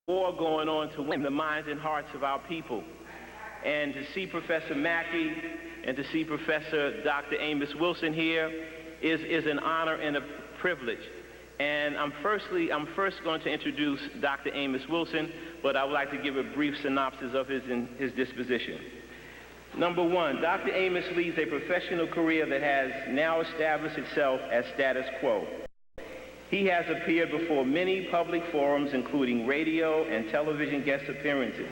war going on to win the minds and hearts of our people. And to see Professor Mackey and to see Professor Dr. Amos Wilson here is an honor and a privilege. And I'm first going to introduce Dr. Amos Wilson, but I would like to give a brief synopsis of his disposition. Number one, Dr. Amos leads a professional career that has now established itself as status quo. He has appeared before many public forums, including radio and television guest appearances.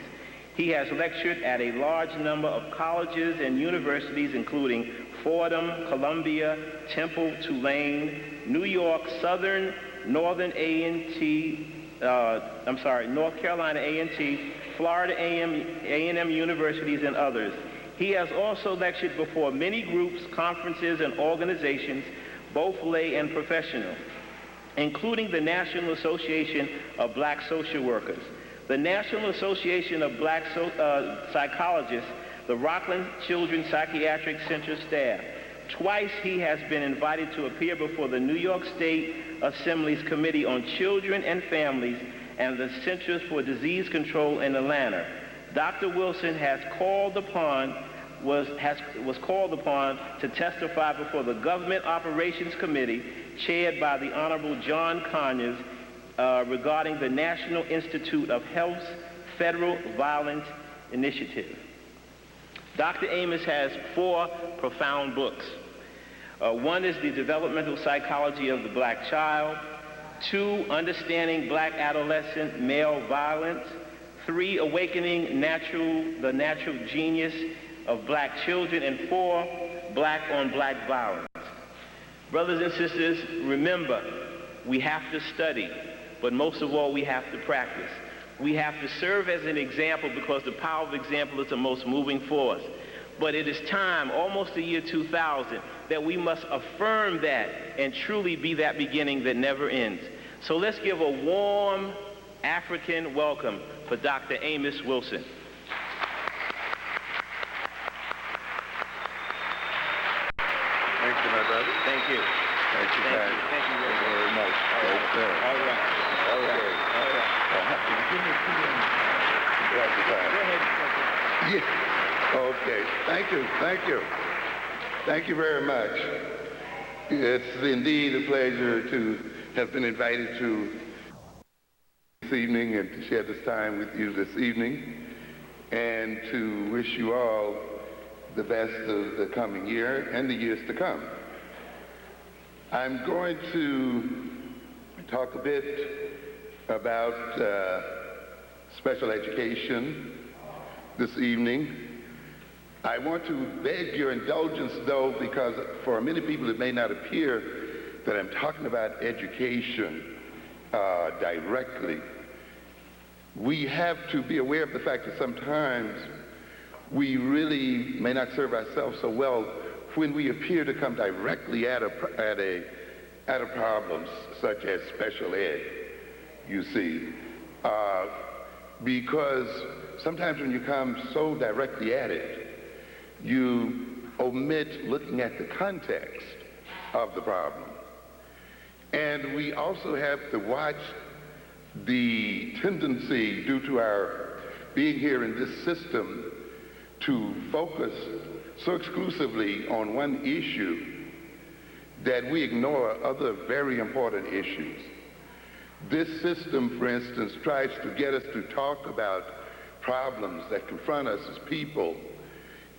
He has lectured at a large number of colleges and universities, including Fordham, Columbia, Temple, Tulane, New York, Southern, Northern North Carolina A&T, Florida A&M universities, and others. He has also lectured before many groups, conferences, and organizations, both lay and professional, including the National Association of Black Social Workers, the National Association of Black Psychologists, the Rockland Children's Psychiatric Center staff. Twice he has been invited to appear before the New York State Assembly's Committee on Children and Families and the Centers for Disease Control in Atlanta. Dr. Wilson was called upon to testify before the Government Operations Committee, chaired by the Honorable John Conyers, regarding the National Institute of Health's Federal Violence Initiative. Dr. Amos has 4 profound books. One is The Developmental Psychology of the Black Child. 2, Understanding Black Adolescent Male Violence. 3, Awakening the Natural Genius of Black Children. And 4, Black on Black Violence. Brothers and sisters, remember, we have to study, but most of all, we have to practice. We have to serve as an example because the power of example is the most moving force. But it is time, almost the year 2000, that we must affirm that and truly be that beginning that never ends. So let's give a warm African welcome for Dr. Amos Wilson. Thank you, my brother. Thank you. Thank you, Thank you. Thank you very much. All right. All right. Go ahead. Yeah. Okay. Thank you. Thank you. Thank you very much. It's indeed a pleasure to have been invited to this evening and to share this time with you this evening, and to wish you all the best of the coming year and the years to come. I'm going to talk a bit about special education this evening. I want to beg your indulgence, though, because for many people it may not appear that I'm talking about education directly. We have to be aware of the fact that sometimes we really may not serve ourselves so well when we appear to come directly at a problem such as special ed, you see. Because sometimes when you come so directly at it, you omit looking at the context of the problem. And we also have to watch the tendency, due to our being here in this system, to focus so exclusively on one issue that we ignore other very important issues. This system, for instance, tries to get us to talk about problems that confront us as people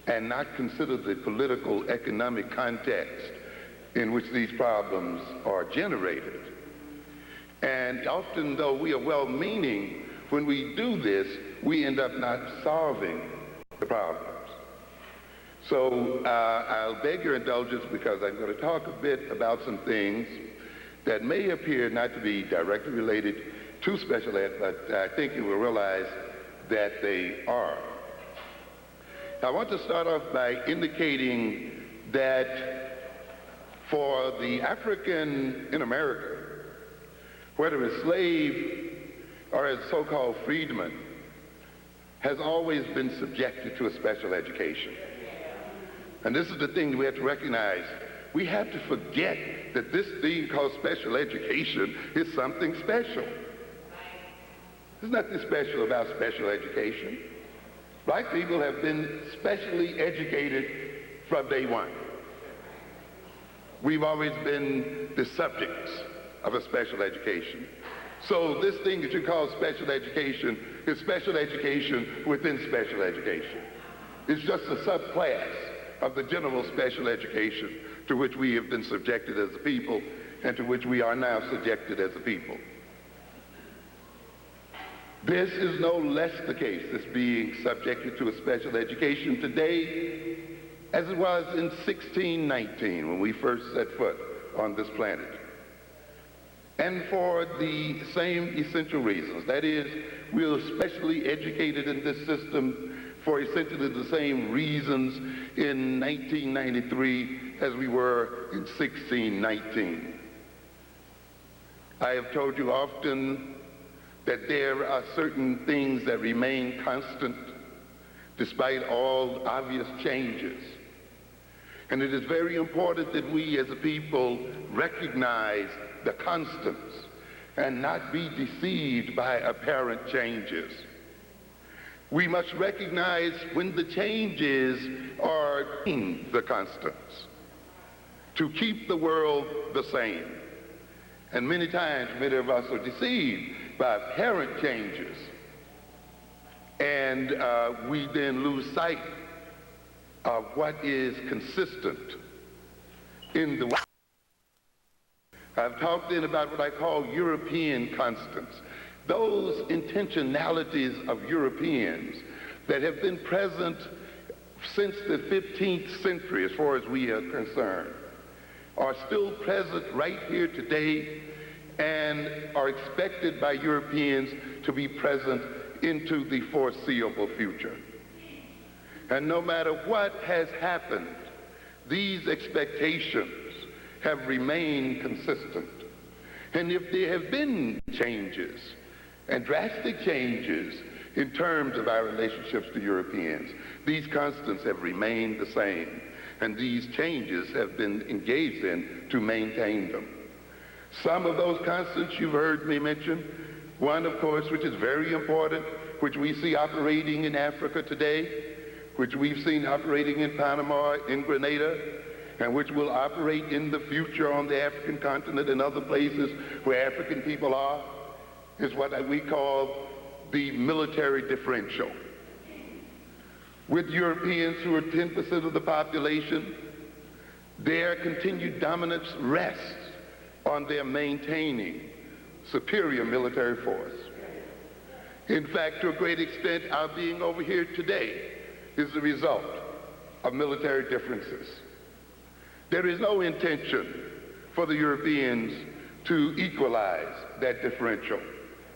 and not consider the political, economic context in which these problems are generated. And often, though we are well-meaning, when we do this, we end up not solving the problems. So I'll beg your indulgence because I'm going to talk a bit about some things that may appear not to be directly related to special ed, but I think you will realize that they are. I want to start off by indicating that for the African in America, whether a slave or a so-called freedman, has always been subjected to a special education. And this is the thing we have to recognize. We have to forget that this thing called special education is something special. There's nothing special about special education. Black people have been specially educated from day one. We've always been the subjects of a special education. So this thing that you call special education is special education within special education. It's just a subclass of the general special education to which we have been subjected as a people and to which we are now subjected as a people. This is no less the case, this being subjected to a special education today as it was in 1619 when we first set foot on this planet. And for the same essential reasons. That is, we are specially educated in this system for essentially the same reasons in 1993 as we were in 1619. I have told you often that there are certain things that remain constant despite all obvious changes. And it is very important that we as a people recognize the constants and not be deceived by apparent changes. We must recognize when the changes are the constants to keep the world the same. And many times, many of us are deceived by apparent changes, and we then lose sight of what is consistent in the world. I've talked then about what I call European constants, those intentionalities of Europeans that have been present since the 15th century, as far as we are concerned, are still present right here today and are expected by Europeans to be present into the foreseeable future. And no matter what has happened, these expectations have remained consistent. And if there have been changes, and drastic changes in terms of our relationships to Europeans, these constants have remained the same. And these changes have been engaged in to maintain them. Some of those constants you've heard me mention. One, of course, which is very important, which we see operating in Africa today, which we've seen operating in Panama, in Grenada, and which will operate in the future on the African continent and other places where African people are, is what we call the military differential. With Europeans who are 10% of the population, their continued dominance rests on their maintaining superior military force. In fact, to a great extent, our being over here today is the result of military differences. There is no intention for the Europeans to equalize that differential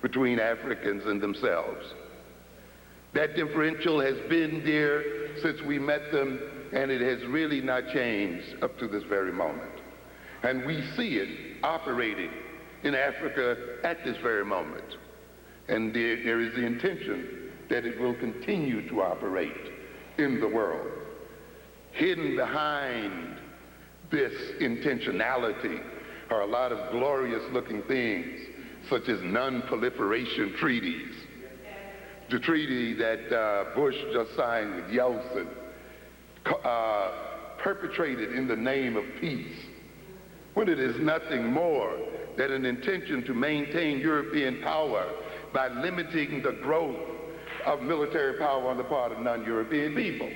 between Africans and themselves. That differential has been there since we met them, and it has really not changed up to this very moment. And we see it operating in Africa at this very moment. And there is the intention that it will continue to operate in the world. Hidden behind this intentionality are a lot of glorious looking things, such as non-proliferation treaties. The treaty that Bush just signed with Yeltsin, perpetrated in the name of peace, when it is nothing more than an intention to maintain European power by limiting the growth of military power on the part of non-European people.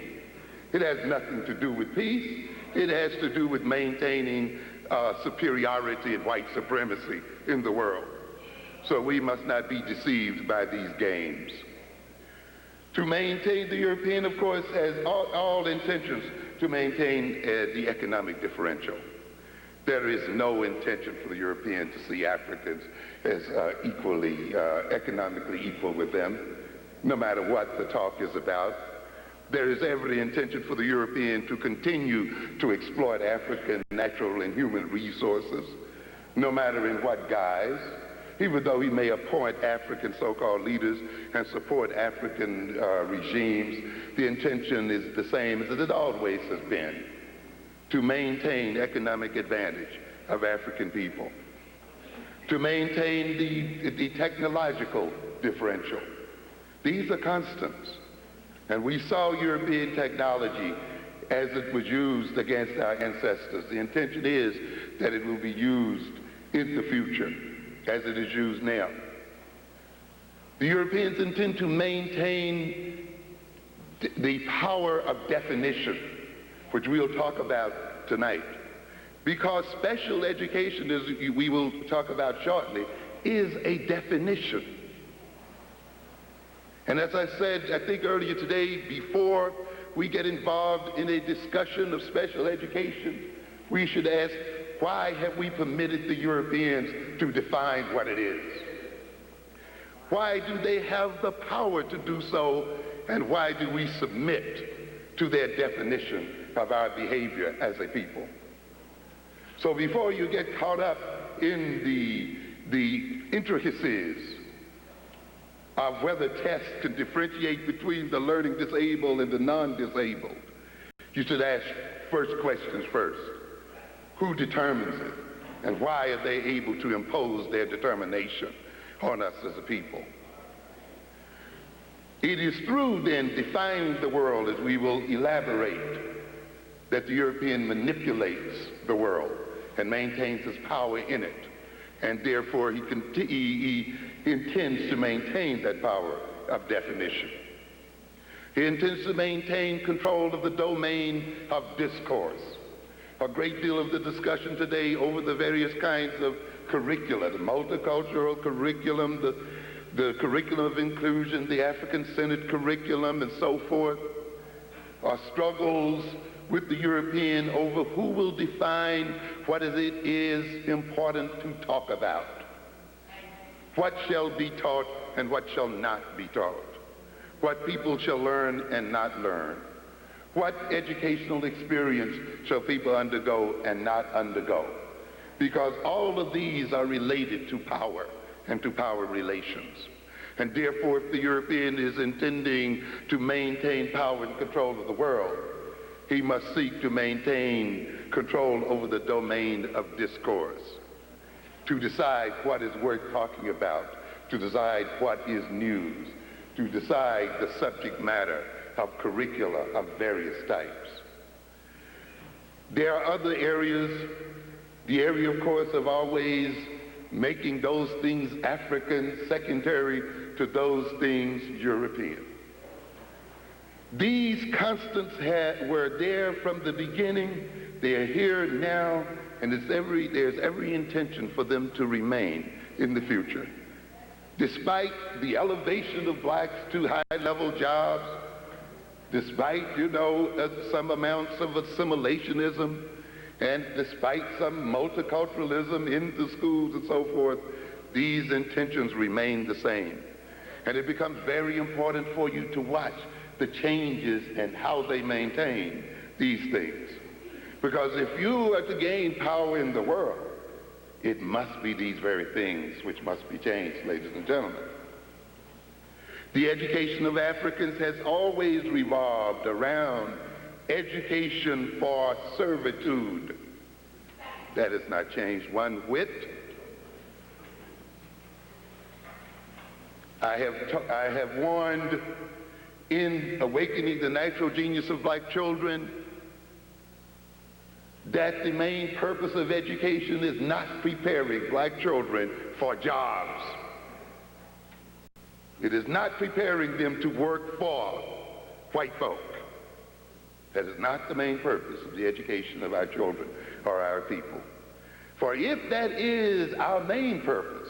It has nothing to do with peace. It has to do with maintaining superiority and white supremacy in the world. So we must not be deceived by these games. To maintain the European, of course, has all intentions to maintain the economic differential. There is no intention for the European to see Africans as equally, economically equal with them, no matter what the talk is about. There is every intention for the European to continue to exploit African natural and human resources, no matter in what guise. Even though he may appoint African so-called leaders and support African regimes, the intention is the same as it always has been, to maintain economic advantage of African people. to maintain the technological differential. These are constants. And we saw European technology as it was used against our ancestors. The intention is that it will be used in the future as it is used now. The Europeans intend to maintain the power of definition, which we'll talk about tonight. Because special education, as we will talk about shortly, is a definition. And as I said, I think earlier today, before we get involved in a discussion of special education, we should ask, why have we permitted the Europeans to define what it is? Why do they have the power to do so, and why do we submit to their definition of our behavior as a people? So before you get caught up in the intricacies of whether tests can differentiate between the learning disabled and the non-disabled, you should ask first questions first. Who determines it? And why are they able to impose their determination on us as a people? It is through then defining the world, as we will elaborate, that the European manipulates the world and maintains his power in it. And therefore he intends to maintain that power of definition. He intends to maintain control of the domain of discourse. A great deal of the discussion today over the various kinds of curricula, the multicultural curriculum, the curriculum of inclusion, the African-centered curriculum, and so forth, are struggles with the European over who will define what it is important to talk about. What shall be taught and what shall not be taught. What people shall learn and not learn. What educational experience shall people undergo and not undergo? Because all of these are related to power and to power relations. And therefore, if the European is intending to maintain power and control of the world, he must seek to maintain control over the domain of discourse, to decide what is worth talking about, to decide what is news, to decide the subject matter of curricula of various types. There are other areas, the area, of course, of always making those things African secondary to those things European. These constants were there from the beginning. They are here now, and there's every intention for them to remain in the future. Despite the elevation of blacks to high-level jobs, despite, some amounts of assimilationism, and despite some multiculturalism in the schools and so forth, these intentions remain the same. And it becomes very important for you to watch the changes and how they maintain these things. Because if you are to gain power in the world, it must be these very things which must be changed, ladies and gentlemen. The education of Africans has always revolved around education for servitude. That has not changed one whit. I have warned in Awakening the Natural Genius of Black Children that the main purpose of education is not preparing black children for jobs. It is not preparing them to work for white folk. That is not the main purpose of the education of our children or our people. For if that is our main purpose,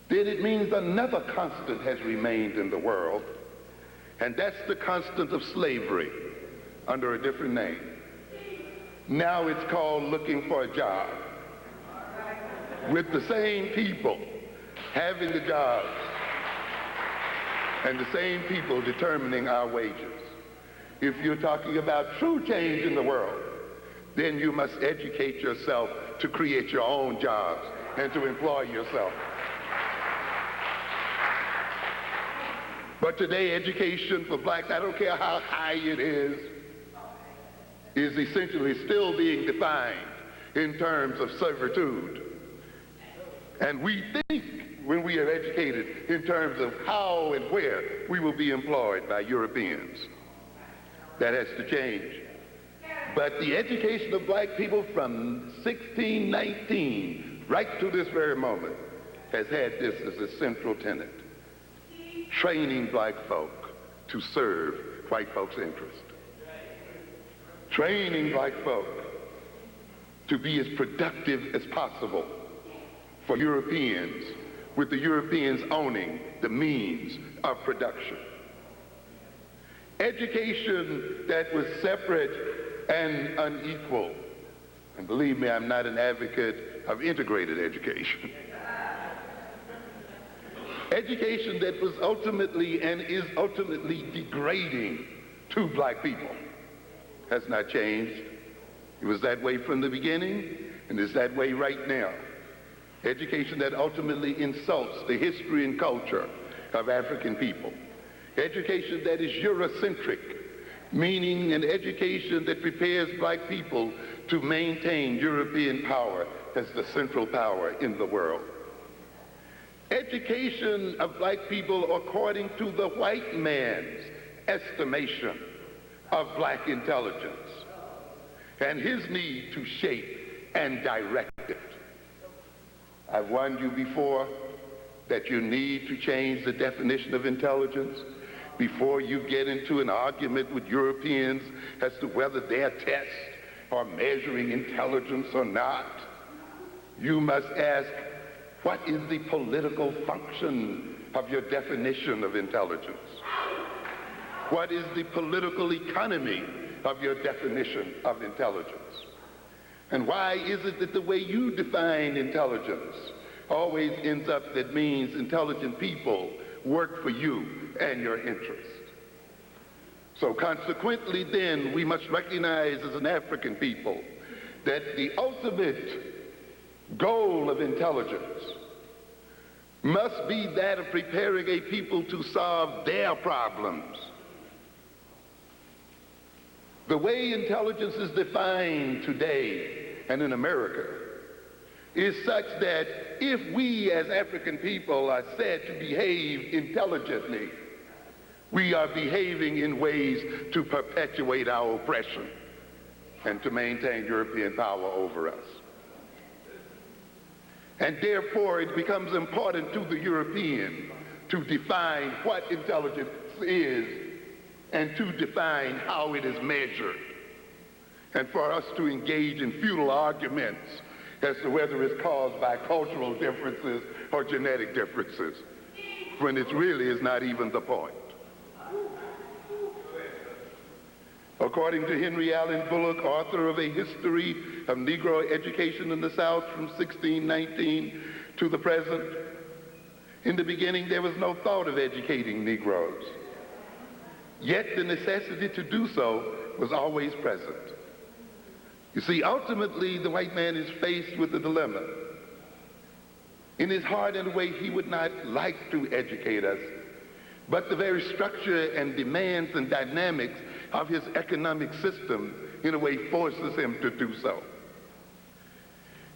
then it means another constant has remained in the world, and that's the constant of slavery under a different name. Now it's called looking for a job, with the same people having the jobs and the same people determining our wages. If you're talking about true change in the world, then you must educate yourself to create your own jobs and to employ yourself. But today, education for blacks, I don't care how high it is essentially still being defined in terms of servitude. And we think when we are educated in terms of how and where we will be employed by Europeans. That has to change. But the education of black people from 1619 right to this very moment has had this as a central tenet: training black folk to serve white folks' interest. Training black folk to be as productive as possible for Europeans, with the Europeans owning the means of production. Education that was separate and unequal. And believe me, I'm not an advocate of integrated education. Education that was ultimately and is ultimately degrading to black people has not changed. It was that way from the beginning, and is that way right now. Education that ultimately insults the history and culture of African people. Education that is Eurocentric, meaning an education that prepares black people to maintain European power as the central power in the world. Education of black people according to the white man's estimation of black intelligence and his need to shape and direct it. I've warned you before that you need to change the definition of intelligence before you get into an argument with Europeans as to whether their tests are measuring intelligence or not. You must ask, what is the political function of your definition of intelligence? What is the political economy of your definition of intelligence? And why is it that the way you define intelligence always ends up that means intelligent people work for you and your interest? So consequently then, we must recognize as an African people that the ultimate goal of intelligence must be that of preparing a people to solve their problems. The way intelligence is defined today and in America is such that if we as African people are said to behave intelligently, we are behaving in ways to perpetuate our oppression and to maintain European power over us. And therefore it becomes important to the European to define what intelligence is and to define how it is measured, and for us to engage in futile arguments as to whether it's caused by cultural differences or genetic differences, when it really is not even the point. According to Henry Allen Bullock, author of A History of Negro Education in the South from 1619 to the present, in the beginning there was no thought of educating Negroes. Yet the necessity to do so was always present. You see, ultimately the white man is faced with a dilemma. In his heart, in a way, he would not like to educate us, but the very structure and demands and dynamics of his economic system, in a way, forces him to do so.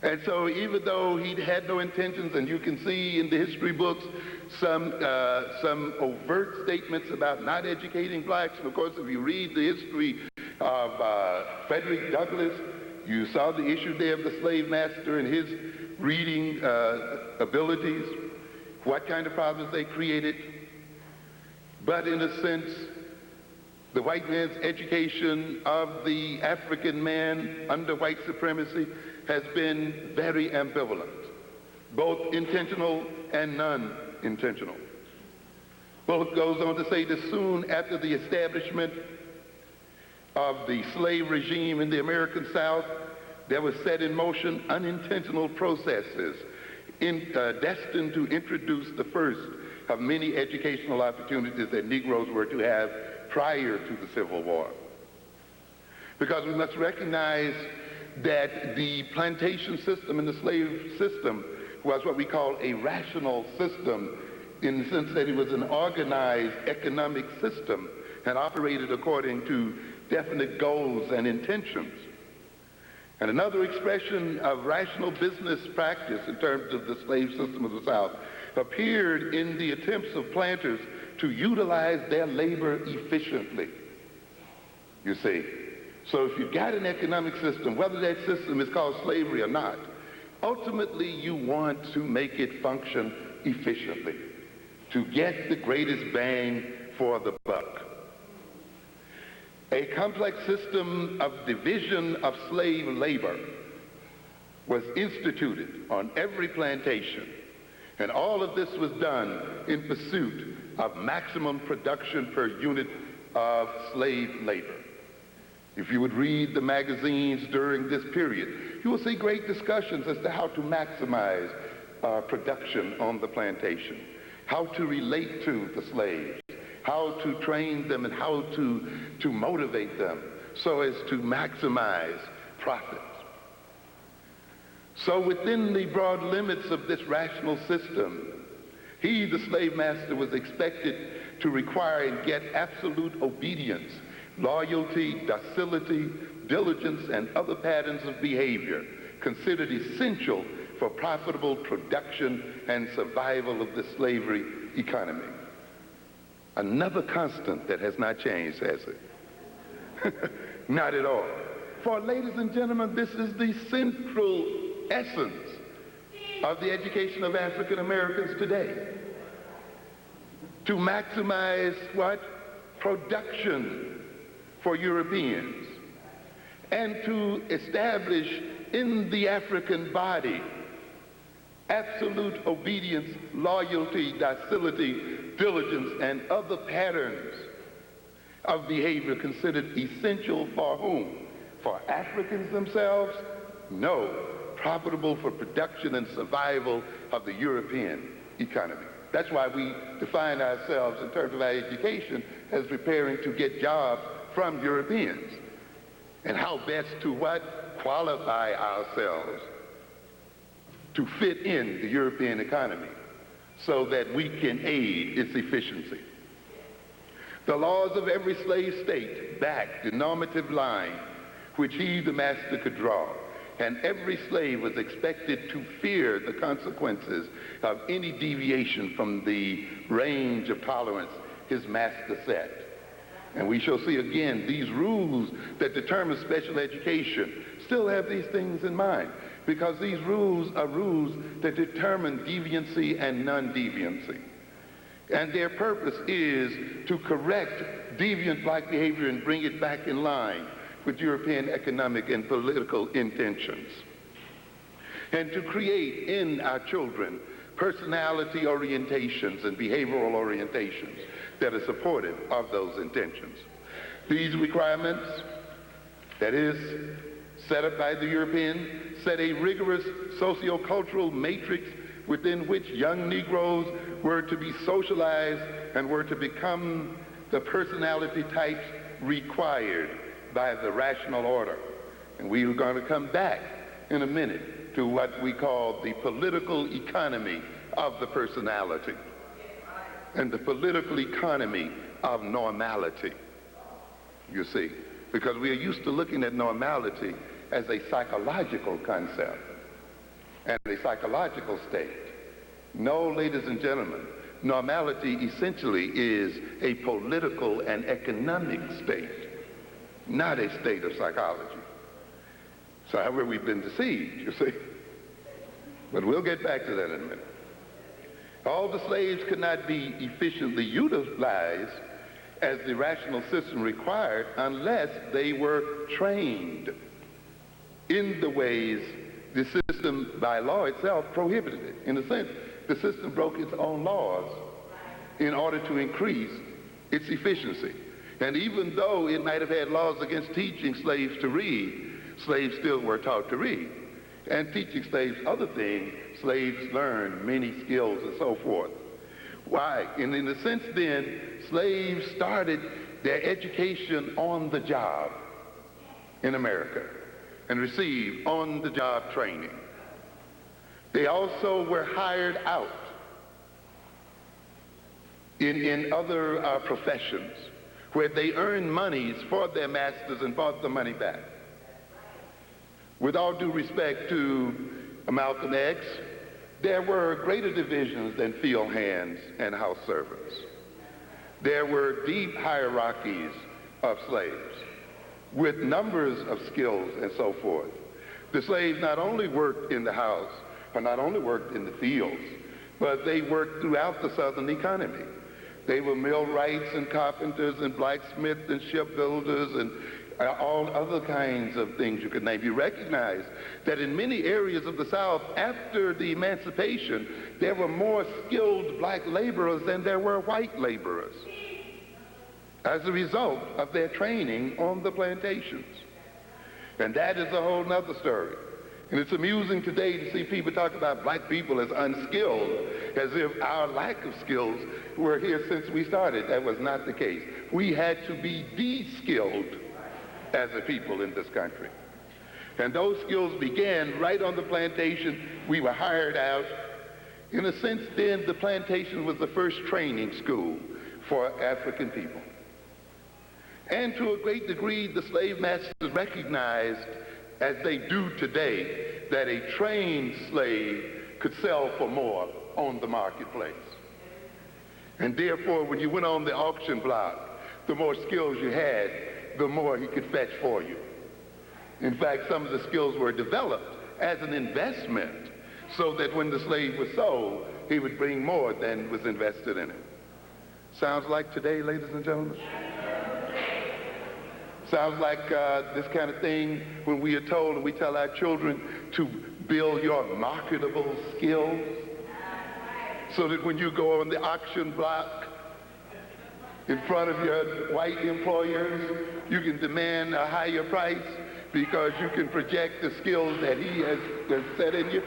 And so even though he had no intentions, and you can see in the history books some overt statements about not educating blacks, and of course if you read the history of Frederick Douglass, you saw the issue there of the slave master and his reading abilities, what kind of problems they created. But in a sense, the white man's education of the African man under white supremacy has been very ambivalent, both intentional and non-intentional. Bullock goes on to say that soon after the establishment of the slave regime in the American South, there was set in motion unintentional processes destined to introduce the first of many educational opportunities that Negroes were to have prior to the Civil War. Because we must recognize that the plantation system and the slave system was what we call a rational system, in the sense that it was an organized economic system and operated according to definite goals and intentions. And another expression of rational business practice in terms of the slave system of the South appeared in the attempts of planters to utilize their labor efficiently, you see. So if you've got an economic system, whether that system is called slavery or not, ultimately you want to make it function efficiently to get the greatest bang for the buck. A complex system of division of slave labor was instituted on every plantation, and all of this was done in pursuit of maximum production per unit of slave labor. If you would read the magazines during this period, you will see great discussions as to how to maximize production on the plantation, how to relate to the slaves, how to train them, and how to motivate them so as to maximize profits. So within the broad limits of this rational system, he, the slave master, was expected to require and get absolute obedience, loyalty, docility, diligence, and other patterns of behavior considered essential for profitable production and survival of the slavery economy. Another constant that has not changed, has it? Not at all. For, ladies and gentlemen, this is the central essence of the education of African Americans today. To maximize what? Production for Europeans, and to establish in the African body absolute obedience, loyalty, docility, diligence, and other patterns of behavior considered essential for whom? For Africans themselves? No. Profitable for production and survival of the European economy. That's why we define ourselves in terms of our education as preparing to get jobs from Europeans. And how best to what? Qualify ourselves to fit in the European economy so that we can aid its efficiency. The laws of every slave state backed the normative line which he, the master, could draw, and every slave was expected to fear the consequences of any deviation from the range of tolerance his master set. And we shall see again these rules that determine special education still have these things in mind, because these rules are rules that determine deviancy and non-deviancy. And their purpose is to correct deviant black behavior and bring it back in line with European economic and political intentions, and to create in our children personality orientations and behavioral orientations that are supportive of those intentions. These requirements, that is, set up by the European, set a rigorous socio-cultural matrix within which young Negroes were to be socialized and were to become the personality types required by the rational order. And we are going to come back in a minute to what we call the political economy of the personality and the political economy of normality, you see, because we are used to looking at normality as a psychological concept and a psychological state. No, ladies and gentlemen, normality essentially is a political and economic state, not a state of psychology. So however, we've been deceived, you see. But we'll get back to that in a minute. All the slaves could not be efficiently utilized as the rational system required unless they were trained in the ways the system by law itself prohibited it. In a sense, the system broke its own laws in order to increase its efficiency. And even though it might have had laws against teaching slaves to read, slaves still were taught to read. And teaching slaves other things, slaves learned many skills and so forth. Why? And in a sense then, slaves started their education on the job in America and received on-the-job training. They also were hired out in other professions where they earned monies for their masters and brought the money back. With all due respect to Malcolm X, there were greater divisions than field hands and house servants. There were deep hierarchies of slaves with numbers of skills and so forth. The slaves not only worked in the house, or not only worked in the fields, but they worked throughout the Southern economy. They were millwrights and carpenters and blacksmiths and shipbuilders and all other kinds of things you could name. You recognize that in many areas of the South, after the emancipation, there were more skilled black laborers than there were white laborers as a result of their training on the plantations. And that is a whole nother story. And it's amusing today to see people talk about black people as unskilled, as if our lack of skills were here since we started. That was not the case. We had to be de-skilled as a people in this country. And those skills began right on the plantation. We were hired out. In a sense, then, the plantation was the first training school for African people. And to a great degree, the slave masters recognized, as they do today, that a trained slave could sell for more on the marketplace. And therefore, when you went on the auction block, the more skills you had, the more he could fetch for you. In fact, some of the skills were developed as an investment so that when the slave was sold, he would bring more than was invested in it. Sounds like today, ladies and gentlemen? Sounds like this kind of thing when we are told and we tell our children to build your marketable skills so that when you go on the auction block in front of your white employers, you can demand a higher price because you can project the skills that he has set in you.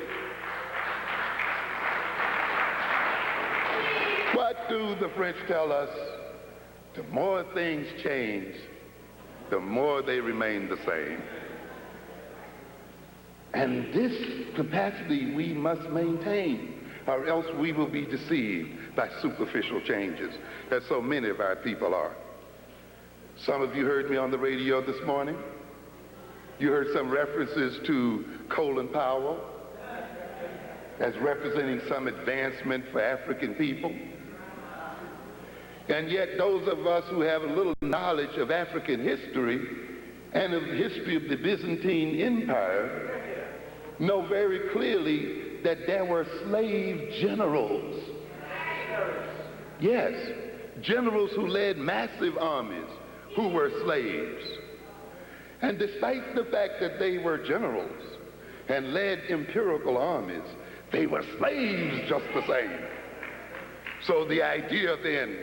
What do the French tell us? The more things change, the more they remain the same. And this capacity we must maintain, or else we will be deceived by superficial changes, as so many of our people are. Some of you heard me on the radio this morning. You heard some references to Colin Powell as representing some advancement for African people. And yet those of us who have a little knowledge of African history and of the history of the Byzantine Empire know very clearly that there were slave generals. Yes, generals who led massive armies who were slaves. And despite the fact that they were generals and led imperial armies, they were slaves just the same. So the idea then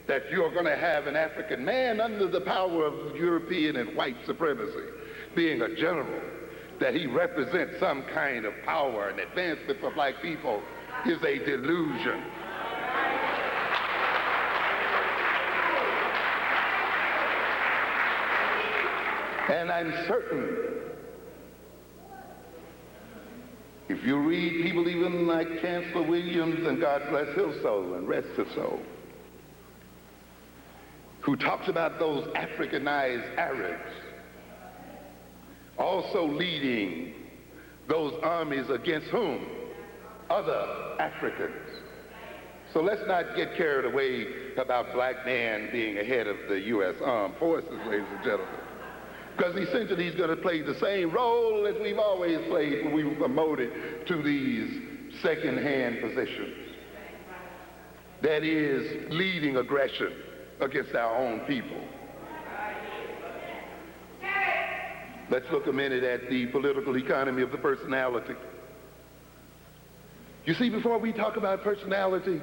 that you're going to have an African man under the power of European and white supremacy being a general, that he represents some kind of power and advancement for black people, is a delusion. And I'm certain, if you read people even like Chancellor Williams, and God bless his soul and rest his soul, who talks about those Africanized Arabs also leading those armies against whom? Other Africans. So let's not get carried away about black man being ahead of the U.S. Armed Forces, ladies and gentlemen. Because essentially he's going to play the same role as we've always played when we were promoted to these second-hand positions. That is, leading aggression against our own people. Let's look a minute at the political economy of the personality. You see, before we talk about personality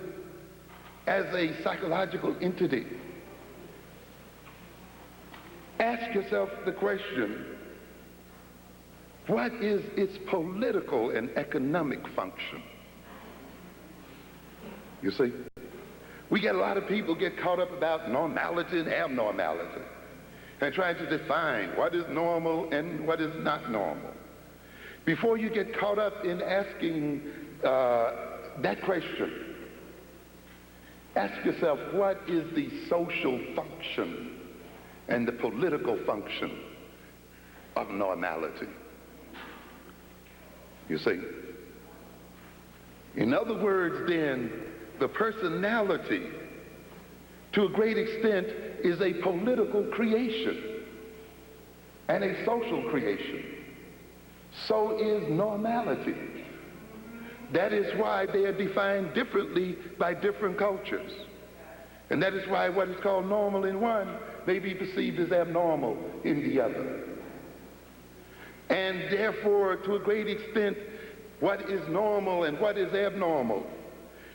as a psychological entity, ask yourself the question, what is its political and economic function? You see? We get a lot of people get caught up about normality and abnormality and trying to define what is normal and what is not normal. Before you get caught up in asking that question, ask yourself, what is the social function and the political function of normality? you see. In other words, then, the personality, to a great extent, is a political creation and a social creation. So is normality. That is why they are defined differently by different cultures. And that is why what is called normal in one may be perceived as abnormal in the other. And therefore, to a great extent, what is normal and what is abnormal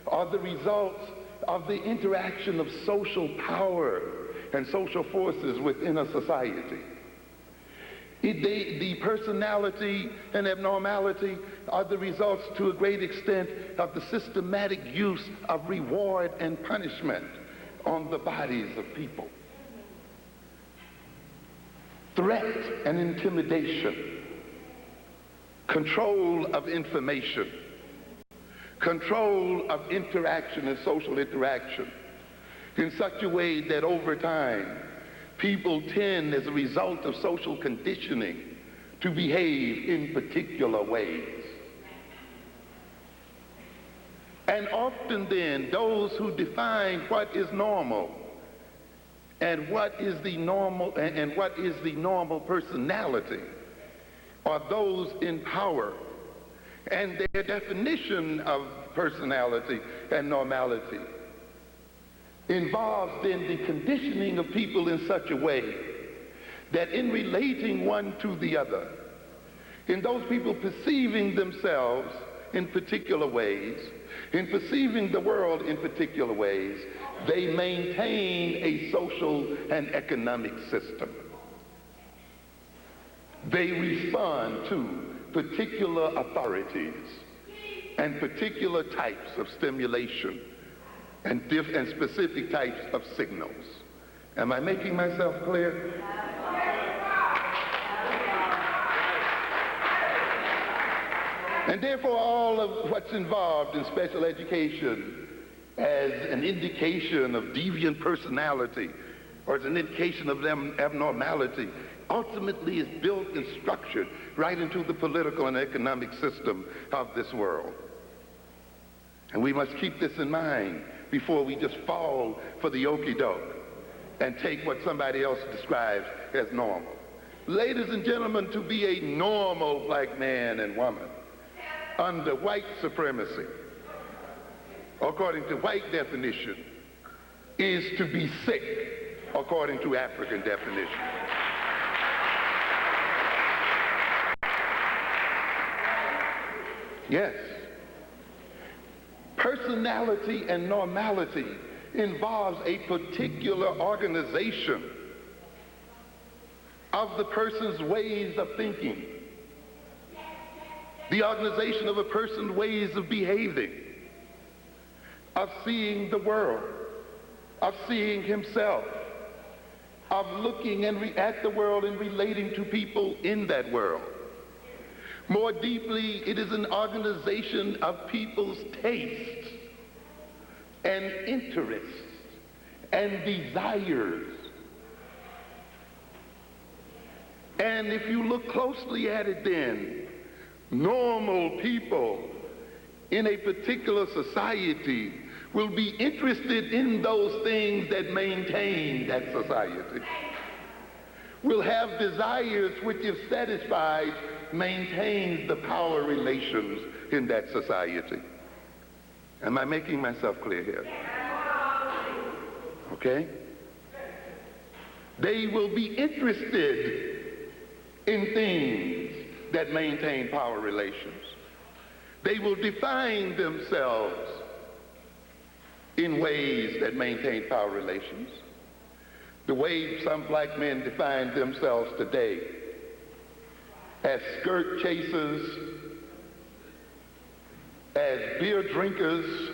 are the results of the interaction of social power and social forces within a society. The personality and abnormality are the results, to a great extent, of the systematic use of reward and punishment on the bodies of people. Threat and intimidation, control of information, control of interaction and social interaction in such a way that over time people tend, as a result of social conditioning, to behave in particular ways. And often then, those who define what is normal and what is the normal personality are those in power. And their definition of personality and normality involves then the conditioning of people in such a way that in relating one to the other, in those people perceiving themselves in particular ways, in perceiving the world in particular ways, they maintain a social and economic system. They respond to particular authorities and particular types of stimulation and specific types of signals. Am I making myself clear? And therefore, all of what's involved in special education as an indication of deviant personality or as an indication of abnormality ultimately is built and structured right into the political and economic system of this world. And we must keep this in mind before we just fall for the okie-doke and take what somebody else describes as normal. Ladies and gentlemen, to be a normal black man and woman under white supremacy, according to white definition, is to be sick, according to African definition. Yes. Personality and normality involves a particular organization of the person's ways of thinking, the organization of a person's ways of behaving, of seeing the world, of seeing himself, of looking at the world and relating to people in that world. More deeply, it is an organization of people's tastes and interests and desires. And if you look closely at it then, normal people in a particular society will be interested in those things that maintain that society, will have desires which, if satisfied, maintains the power relations in that society. Am I making myself clear here? Okay? They will be interested in things that maintain power relations. They will define themselves in ways that maintain power relations. The way some black men define themselves today as skirt chasers, as beer drinkers,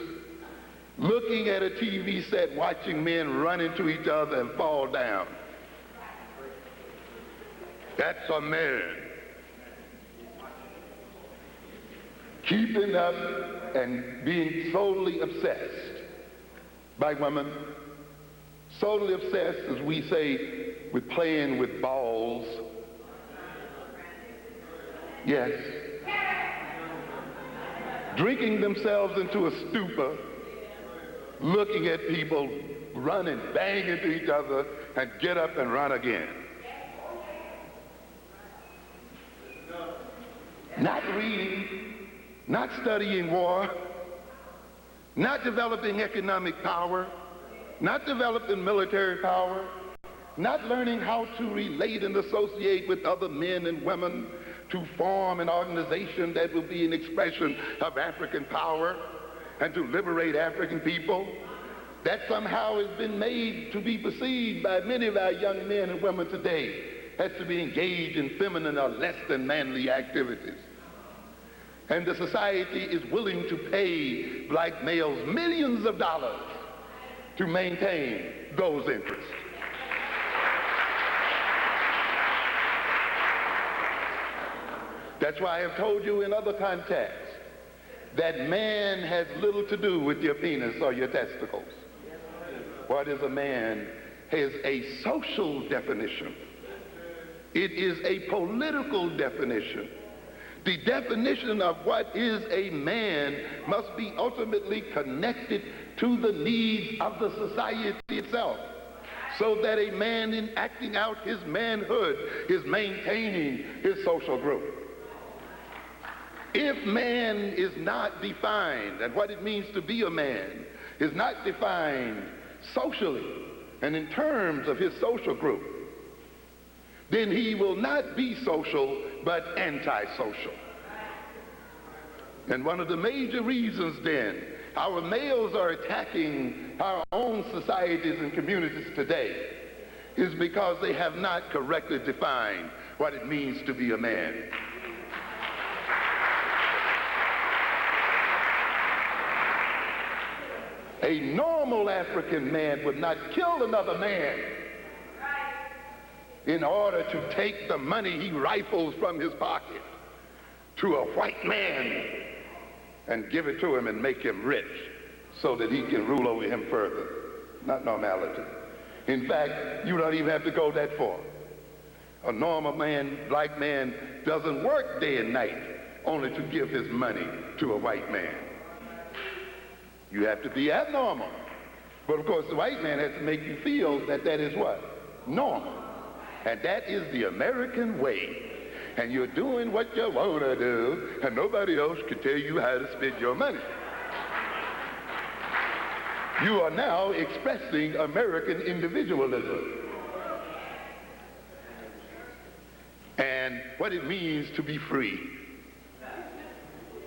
looking at a TV set, watching men run into each other and fall down. That's a man. Keeping up and being solely obsessed by women, solely obsessed, as we say, with playing with balls. Yes. drinking themselves into a stupor, looking at people run and bang into each other and get up and run again. Not reading, not studying war, not developing economic power, not developing military power, not learning how to relate and associate with other men and women to form an organization that will be an expression of African power and to liberate African people. That somehow has been made to be perceived by many of our young men and women today as to be engaged in feminine or less than manly activities. And the society is willing to pay black males millions of dollars to maintain those interests. That's why I have told you in other contexts that man has little to do with your penis or your testicles. What is a man has a social definition. It is a political definition. The definition of what is a man must be ultimately connected to the needs of the society itself, so that a man in acting out his manhood is maintaining his social group. If man is not defined, and what it means to be a man is not defined socially and in terms of his social group, then he will not be social but antisocial. And one of the major reasons then our males are attacking our own societies and communities today is because they have not correctly defined what it means to be a man. A normal African man would not kill another man in order to take the money he rifles from his pocket to a white man and give it to him and make him rich so that he can rule over him further. Not normality. In fact, you don't even have to go that far. A normal man, black man, doesn't work day and night only to give his money to a white man. You have to be abnormal. But of course, the white man has to make you feel that that is what? Normal. And that is the American way. And you're doing what you want to do, and nobody else can tell you how to spend your money. You are now expressing American individualism and what it means to be free.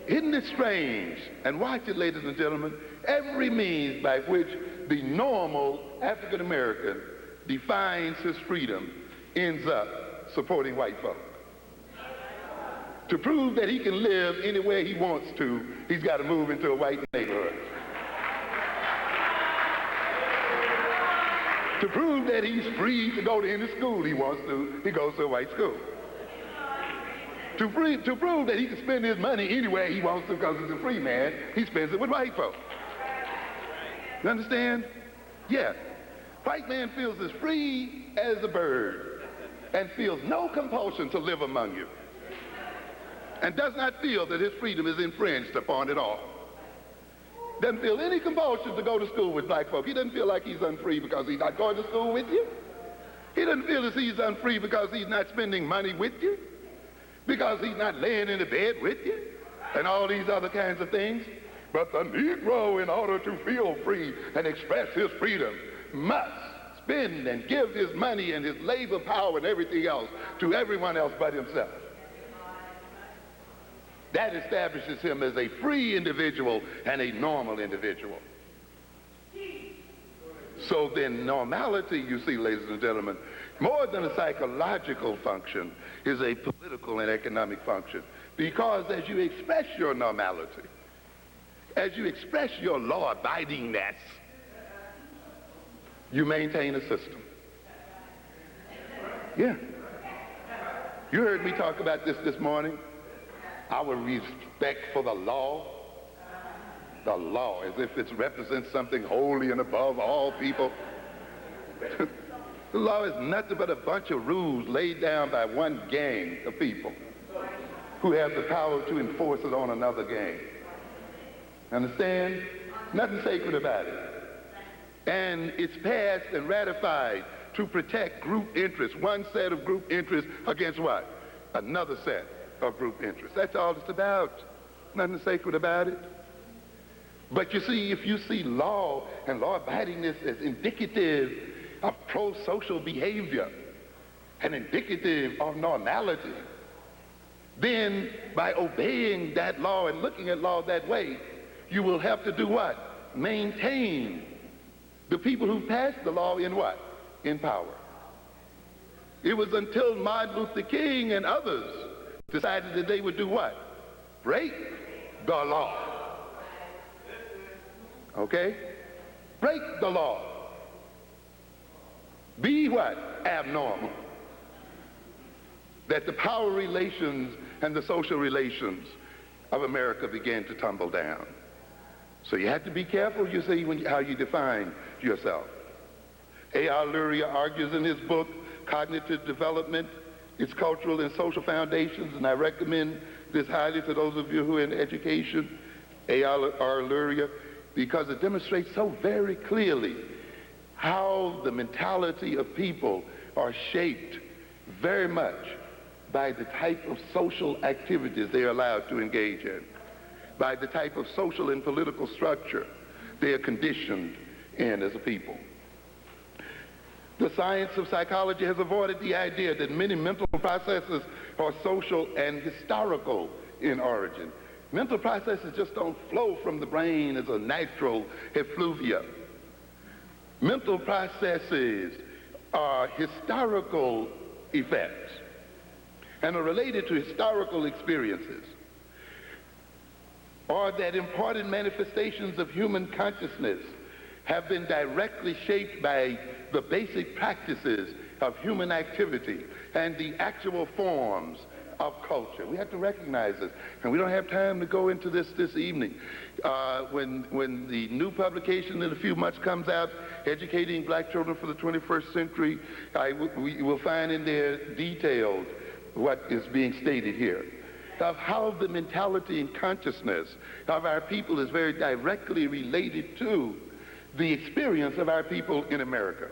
Isn't it strange? And watch it, ladies and gentlemen. Every means by which the normal African American defines his freedom ends up supporting white folk. To prove that he can live anywhere he wants to, he's got to move into a white neighborhood. To prove that he's free to go to any school he wants to, he goes to a white school. To prove that he can spend his money anywhere he wants to because he's a free man, he spends it with white folk. You understand? Yeah. White man feels as free as a bird and feels no compulsion to live among you and does not feel that his freedom is infringed upon at all. Doesn't feel any compulsion to go to school with black folk. He doesn't feel like he's unfree because he's not going to school with you. He doesn't feel as he's unfree because he's not spending money with you, because he's not laying in the bed with you, and all these other kinds of things. But the Negro, in order to feel free and express his freedom, must spend and give his money and his labor power and everything else to everyone else but himself. That establishes him as a free individual and a normal individual. So then normality, you see, ladies and gentlemen, more than a psychological function, is a political and economic function. Because as you express your normality, as you express your law-abidingness, you maintain a system. Yeah. You heard me talk about this morning. Our respect for the law, as if it represents something holy and above all people. The law is nothing but a bunch of rules laid down by one gang of people who have the power to enforce it on another gang. Understand? Nothing sacred about it. And it's passed and ratified to protect group interests, one set of group interests against what? Another set of group interests. That's all it's about. Nothing sacred about it. But you see, if you see law and law-abidingness as indicative of pro-social behavior and indicative of normality, then by obeying that law and looking at law that way, you will have to do what? Maintain the people who passed the law in what? In power. It was until Martin Luther King and others decided that they would do what? Break the law. Okay? Break the law. Be what? Abnormal. That the power relations and the social relations of America began to tumble down. So you have to be careful, you see, how you define yourself. A.R. Luria argues in his book, Cognitive Development, Its Cultural and Social Foundations, and I recommend this highly to those of you who are in education, A.R. Luria, because it demonstrates so very clearly how the mentality of people are shaped very much by the type of social activities they are allowed to engage in, by the type of social and political structure they are conditioned in as a people. The science of psychology has avoided the idea that many mental processes are social and historical in origin. Mental processes just don't flow from the brain as a natural effluvia. Mental processes are historical effects and are related to historical experiences, or that important manifestations of human consciousness have been directly shaped by the basic practices of human activity and the actual forms of culture. We have to recognize this, and we don't have time to go into this evening. When the new publication in a few months comes out, Educating Black Children for the 21st Century, we will find in there detailed what is being stated here, of how the mentality and consciousness of our people is very directly related to the experience of our people in America,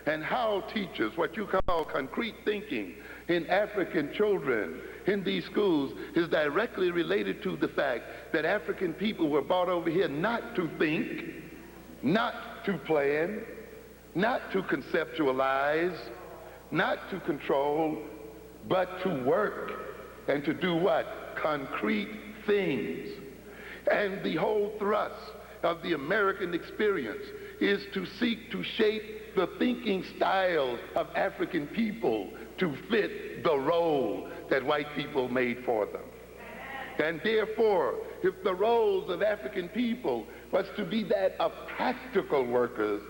and how teachers, what you call concrete thinking in African children in these schools, is directly related to the fact that African people were brought over here not to think, not to plan, not to conceptualize, not to control, but to work and to do what? Concrete things. And the whole thrust of the American experience is to seek to shape the thinking styles of African people to fit the role that white people made for them. And therefore, if the roles of African people was to be that of practical workers,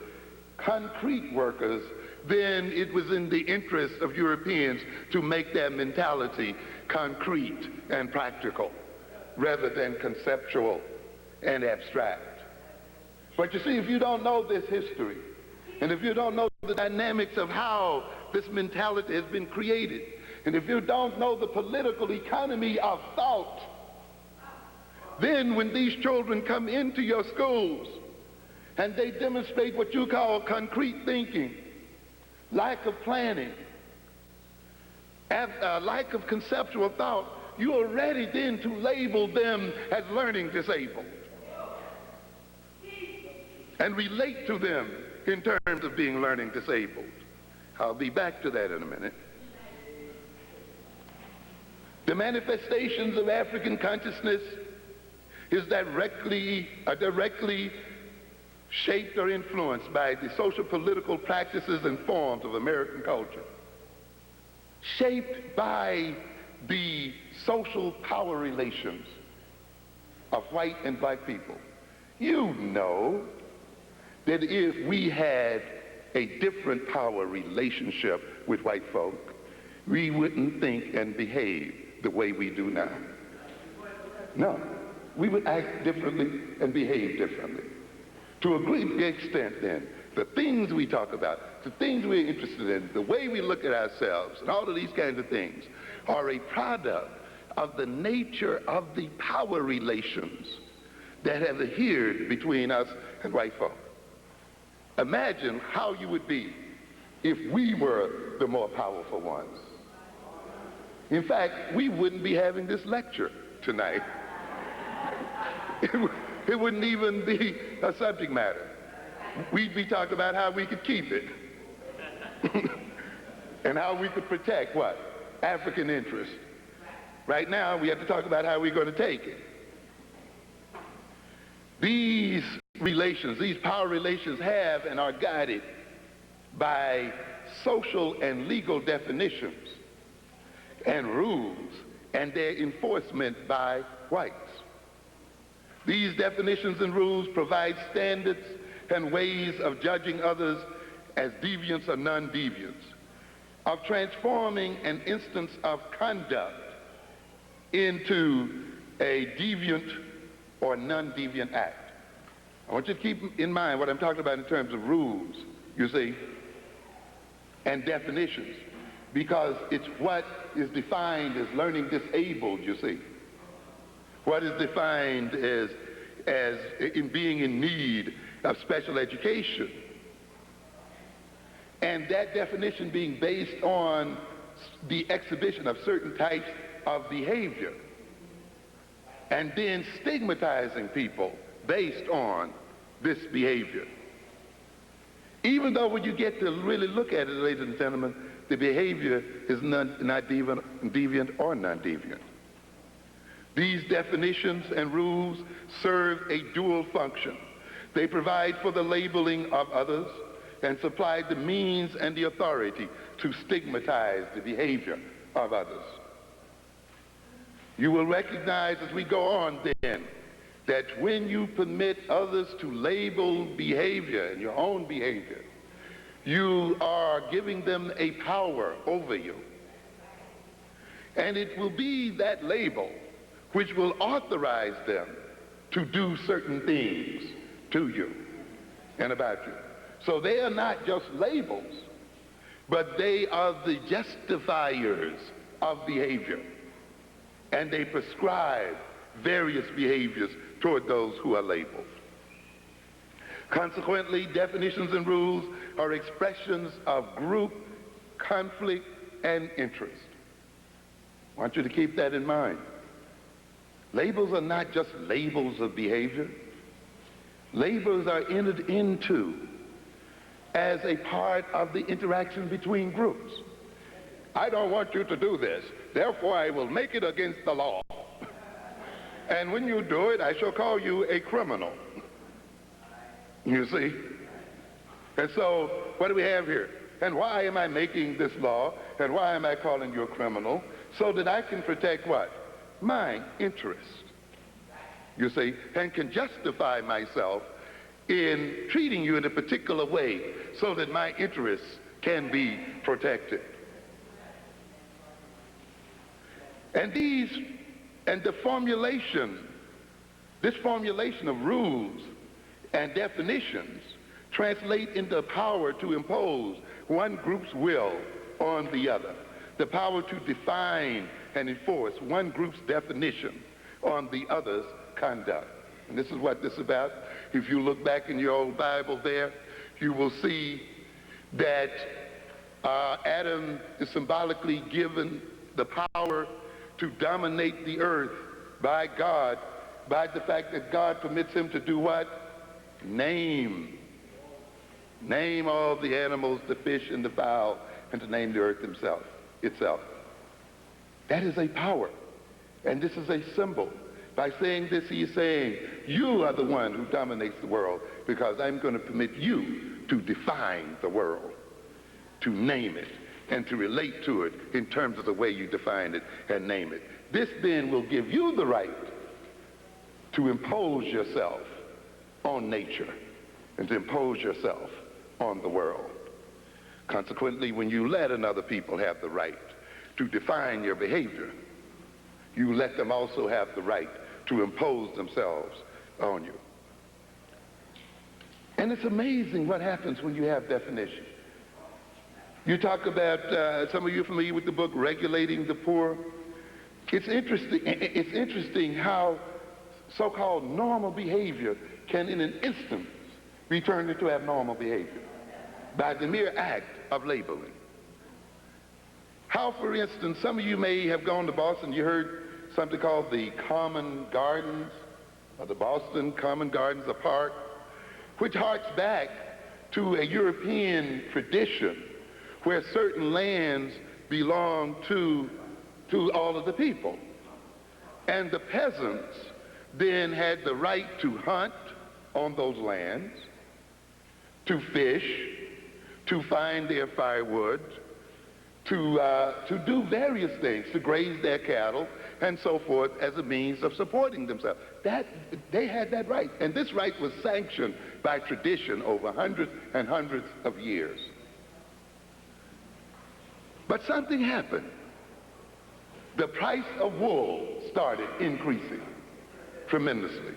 concrete workers, then it was in the interest of Europeans to make their mentality concrete and practical rather than conceptual and abstract. But you see, if you don't know this history, and if you don't know the dynamics of how this mentality has been created, and if you don't know the political economy of thought, then when these children come into your schools and they demonstrate what you call concrete thinking, lack of planning, and lack of conceptual thought, you are ready then to label them as learning disabled and relate to them in terms of being learning disabled. I'll be back to that in a minute. The manifestations of African consciousness is directly shaped or influenced by the social political practices and forms of American culture, shaped by the social power relations of white and black people. You know that if we had a different power relationship with white folk, we wouldn't think and behave the way we do now. No, we would act differently and behave differently. To a great extent then, the things we talk about, the things we're interested in, the way we look at ourselves, and all of these kinds of things are a product of the nature of the power relations that have adhered between us and white folk. Imagine how you would be if we were the more powerful ones. In fact, we wouldn't be having this lecture tonight. It wouldn't even be a subject matter. We'd be talking about how we could keep it and how we could protect what? African interest. Right now, we have to talk about how we're going to take it. These relations, these power relations have and are guided by social and legal definitions and rules and their enforcement by whites. These definitions and rules provide standards and ways of judging others as deviants or non-deviants, of transforming an instance of conduct into a deviant or non-deviant act. I want you to keep in mind what I'm talking about in terms of rules, you see, and definitions, because it's what is defined as learning disabled, you see. What is defined as in being in need of special education. And that definition being based on the exhibition of certain types of behavior, and then stigmatizing people based on this behavior. Even though when you get to really look at it, ladies and gentlemen, the behavior is not deviant or non-deviant. These definitions and rules serve a dual function. They provide for the labeling of others and supply the means and the authority to stigmatize the behavior of others. You will recognize as we go on then that when you permit others to label behavior and your own behavior, you are giving them a power over you. And it will be that label which will authorize them to do certain things to you and about you. So they are not just labels, but they are the justifiers of behavior. And they prescribe various behaviors toward those who are labeled. Consequently, definitions and rules are expressions of group, conflict, and interest. I want you to keep that in mind. Labels are not just labels of behavior. Labels are entered into as a part of the interaction between groups. I don't want you to do this, therefore I will make it against the law. And when you do it, I shall call you a criminal. You see? And so, what do we have here? And why am I making this law? And why am I calling you a criminal? So that I can protect what? My interest. You see? And can justify myself in treating you in a particular way so that my interests can be protected. And the formulation, this formulation of rules and definitions translate into power to impose one group's will on the other, the power to define and enforce one group's definition on the other's conduct. And this is what this is about. If you look back in your old Bible there, you will see that Adam is symbolically given the power to dominate the earth by God, by the fact that God permits him to do what? Name all the animals, the fish and the fowl, and to name the earth itself. That is a power, and this is a symbol. By saying this, he is saying, you are the one who dominates the world, because I'm going to permit you to define the world, to name it, and to relate to it in terms of the way you define it and name it. This then will give you the right to impose yourself on nature and to impose yourself on the world. Consequently, when you let another people have the right to define your behavior, you let them also have the right to impose themselves on you. And it's amazing what happens when you have definition. You talk about, some of you are familiar with the book, Regulating the Poor. It's interesting how so-called normal behavior can in an instant be turned into abnormal behavior by the mere act of labeling. How, for instance, some of you may have gone to Boston, you heard something called the Common Gardens, or the Boston Common Gardens, a park, which harks back to a European tradition where certain lands belong to all of the people. And the peasants then had the right to hunt on those lands, to fish, to find their firewood, to do various things, to graze their cattle and so forth as a means of supporting themselves. They had that right. And this right was sanctioned by tradition over hundreds and hundreds of years. But something happened. The price of wool started increasing tremendously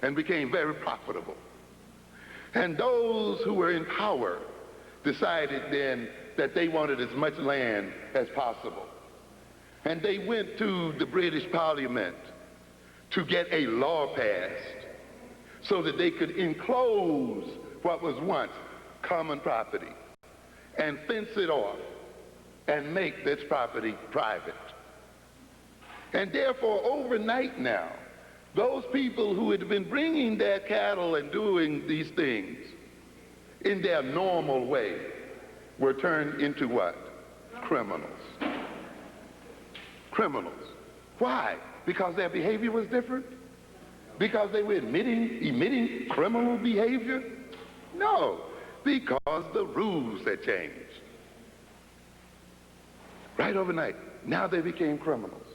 and became very profitable. And those who were in power decided then that they wanted as much land as possible. And they went to the British Parliament to get a law passed so that they could enclose what was once common property and fence it off and make this property private. And therefore, overnight now, those people who had been bringing their cattle and doing these things in their normal way were turned into what? Criminals. Criminals. Why? Because their behavior was different? Because they were emitting criminal behavior? No, because the rules had changed. Right overnight. Now they became criminals.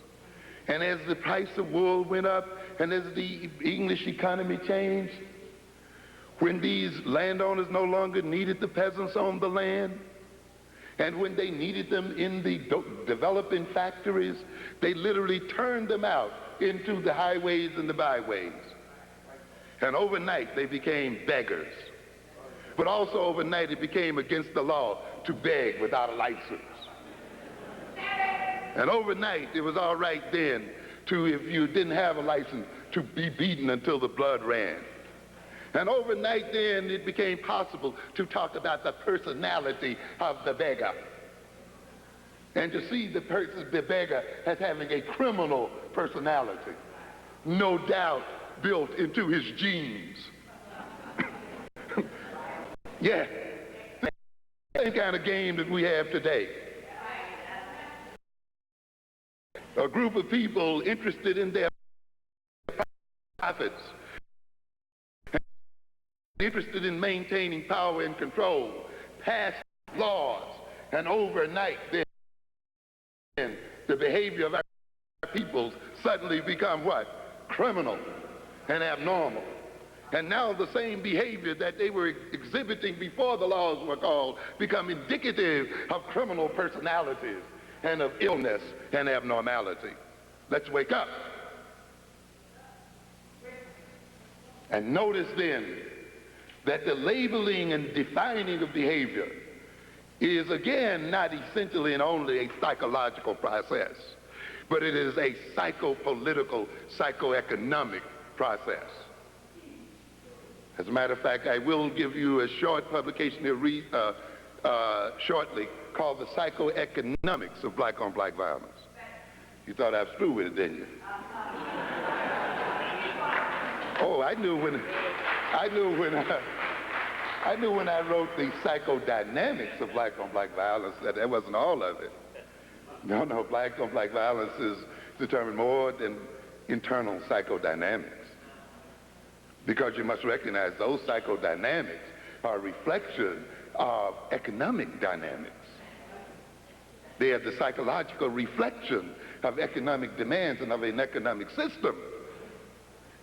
And as the price of wool went up, and as the English economy changed, when these landowners no longer needed the peasants on the land, and when they needed them in the developing factories, they literally turned them out into the highways and the byways. And overnight they became beggars. But also overnight it became against the law to beg without a license. And overnight it was all right then to, if you didn't have a license, to be beaten until the blood ran. And overnight then it became possible to talk about the personality of the beggar. And to see the beggar as having a criminal personality, no doubt built into his genes. Yeah, same kind of game that we have today. A group of people interested in their profits, interested in maintaining power and control, passed laws, and overnight then the behavior of our peoples suddenly become what? Criminal and abnormal. And now the same behavior that they were exhibiting before the laws were called become indicative of criminal personalities and of illness and abnormality. Let's wake up. And notice then that the labeling and defining of behavior is again not essentially and only a psychological process, but it is a psychopolitical, psychoeconomic process. As a matter of fact, I will give you a short publication here shortly called The Psychoeconomics of Black-on-Black Violence. You thought I was through with it, didn't you? Oh, I knew when I wrote the psychodynamics of black-on-black violence that wasn't all of it. No, black-on-black violence is determined more than internal psychodynamics. Because you must recognize those psychodynamics are a reflection of economic dynamics. They are the psychological reflection of economic demands and of an economic system.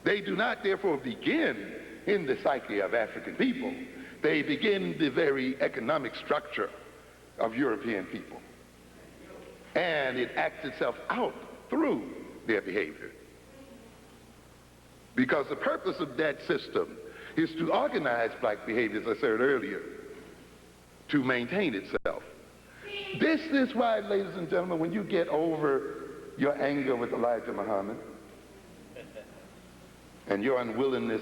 They do not therefore begin in the psyche of African people. They begin the very economic structure of European people. And it acts itself out through their behavior. Because the purpose of that system is to organize black behavior, as I said earlier, to maintain itself. This is why, ladies and gentlemen, when you get over your anger with Elijah Muhammad, and your unwillingness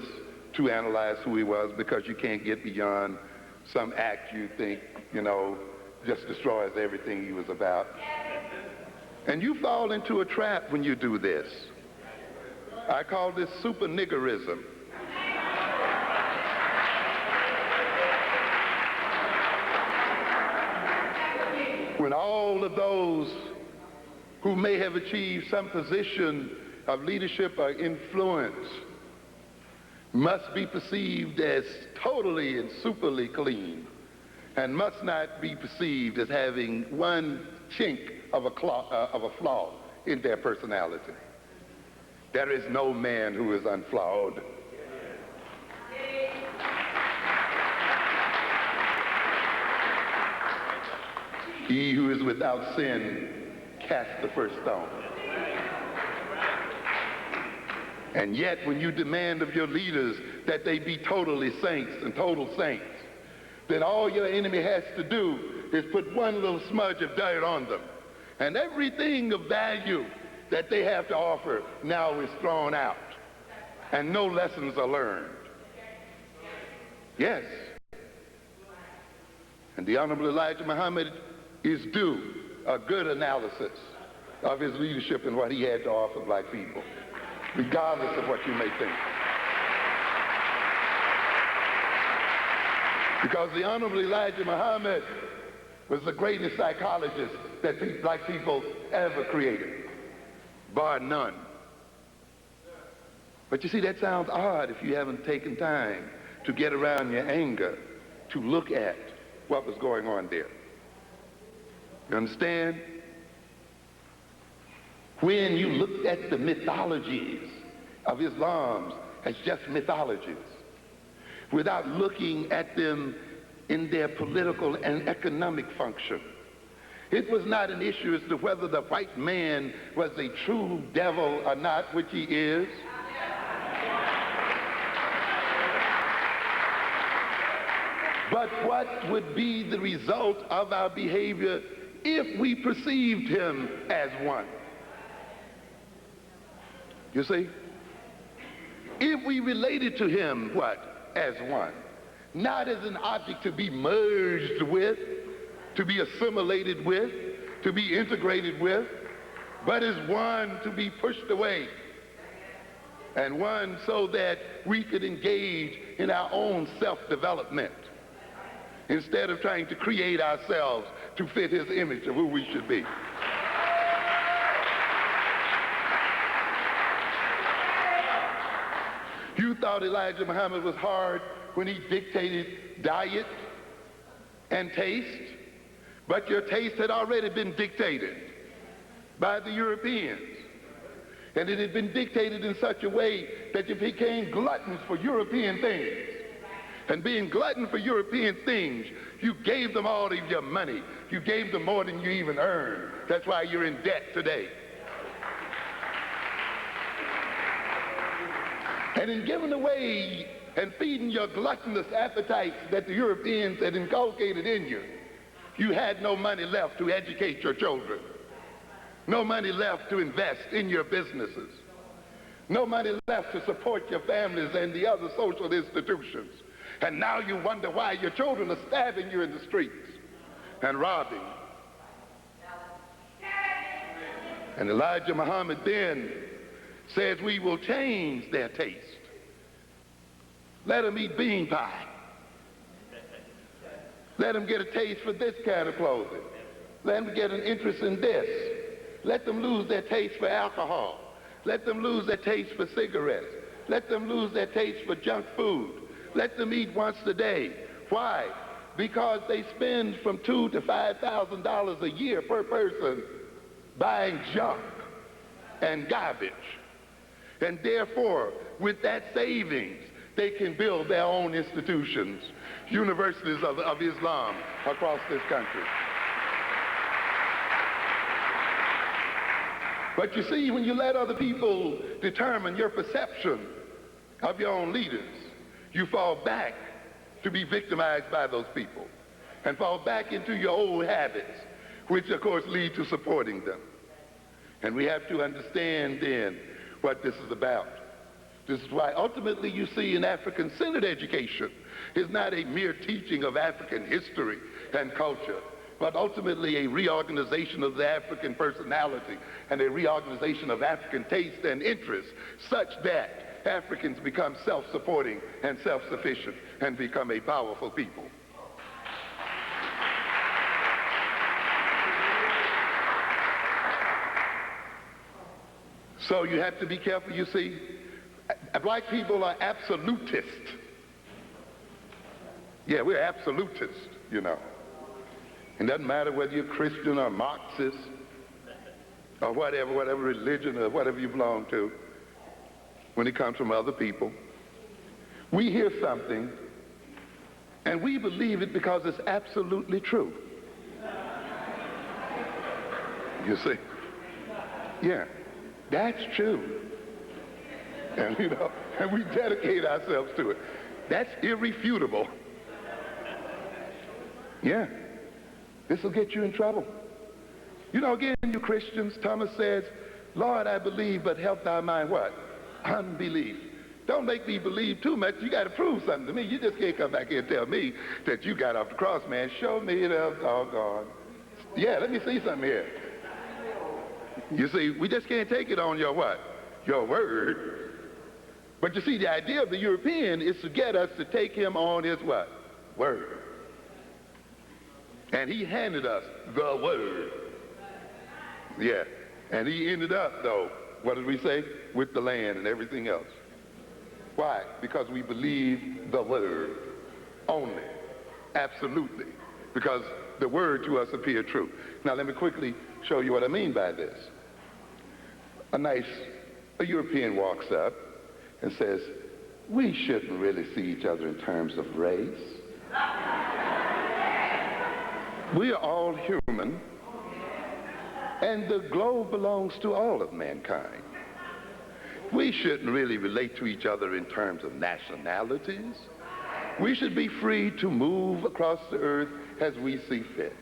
to analyze who he was because you can't get beyond some act you think, just destroys everything he was about. And you fall into a trap when you do this. I call this super niggerism. When all of those who may have achieved some position of leadership or influence must be perceived as totally and superly clean, and must not be perceived as having one chink of a flaw in their personality. There is no man who is unflawed. He who is without sin cast the first stone. And yet when you demand of your leaders that they be totally saints and total saints, then all your enemy has to do is put one little smudge of dirt on them. And everything of value that they have to offer now is thrown out. And no lessons are learned. Yes. And the Honorable Elijah Muhammad is due a good analysis of his leadership and what he had to offer black people, regardless of what you may think. Because the Honorable Elijah Muhammad was the greatest psychologist that black people ever created, bar none. But you see, that sounds odd if you haven't taken time to get around your anger to look at what was going on there. You understand? When you looked at the mythologies of Islam as just mythologies, without looking at them in their political and economic function, it was not an issue as to whether the white man was a true devil or not, which he is. But what would be the result of our behavior if we perceived him as one? You see? If we related to him, what? As one. Not as an object to be merged with, to be assimilated with, to be integrated with, but as one to be pushed away. And one so that we could engage in our own self-development instead of trying to create ourselves to fit his image of who we should be. You thought Elijah Muhammad was hard when he dictated diet and taste, but your taste had already been dictated by the Europeans. And it had been dictated in such a way that you became gluttons for European things. And being glutton for European things, you gave them all of your money. You gave them more than you even earned. That's why you're in debt today. And in giving away and feeding your gluttonous appetites that the Europeans had inculcated in you, you had no money left to educate your children. No money left to invest in your businesses. No money left to support your families and the other social institutions. And now you wonder why your children are stabbing you in the streets and robbing. And Elijah Muhammad then says, we will change their taste. Let them eat bean pie. Let them get a taste for this kind of clothing. Let them get an interest in this. Let them lose their taste for alcohol. Let them lose their taste for cigarettes. Let them lose their taste for junk food. Let them eat once a day. Why? Because they spend from $2,000 to $5,000 a year per person buying junk and garbage. And therefore, with that savings, they can build their own institutions, universities of Islam across this country. But you see, when you let other people determine your perception of your own leaders, you fall back to be victimized by those people and fall back into your old habits, which of course lead to supporting them. And we have to understand then what this is about. This is why ultimately you see an African-centered education is not a mere teaching of African history and culture, but ultimately a reorganization of the African personality and a reorganization of African taste and interests, such that Africans become self-supporting and self-sufficient and become a powerful people. So you have to be careful, you see. Black people are absolutists. Yeah, we're absolutists, you know. It doesn't matter whether you're Christian or Marxist or whatever religion or whatever you belong to, when it comes from other people. We hear something and we believe it because it's absolutely true. You see? Yeah, that's true. And you know, and we dedicate ourselves to it. That's irrefutable. Yeah. This will get you in trouble. You know, again, you Christians, Thomas says, Lord, I believe, but help thy mind what? Unbelief. Don't make me believe too much. You got to prove something to me. You just can't come back here and tell me that you got off the cross, man. Show me the doggone. Yeah, let me see something here. You see, we just can't take it on your what? Your word. But you see, the idea of the European is to get us to take him on his what? Word. And he handed us the word. Yeah. And he ended up, though, what did we say? With the land and everything else. Why? Because we believe the word only. Absolutely. Because the word to us appeared true. Now, let me quickly show you what I mean by this. A European walks up and says, we shouldn't really see each other in terms of race. We are all human, and the globe belongs to all of mankind. We shouldn't really relate to each other in terms of nationalities. We should be free to move across the earth as we see fit.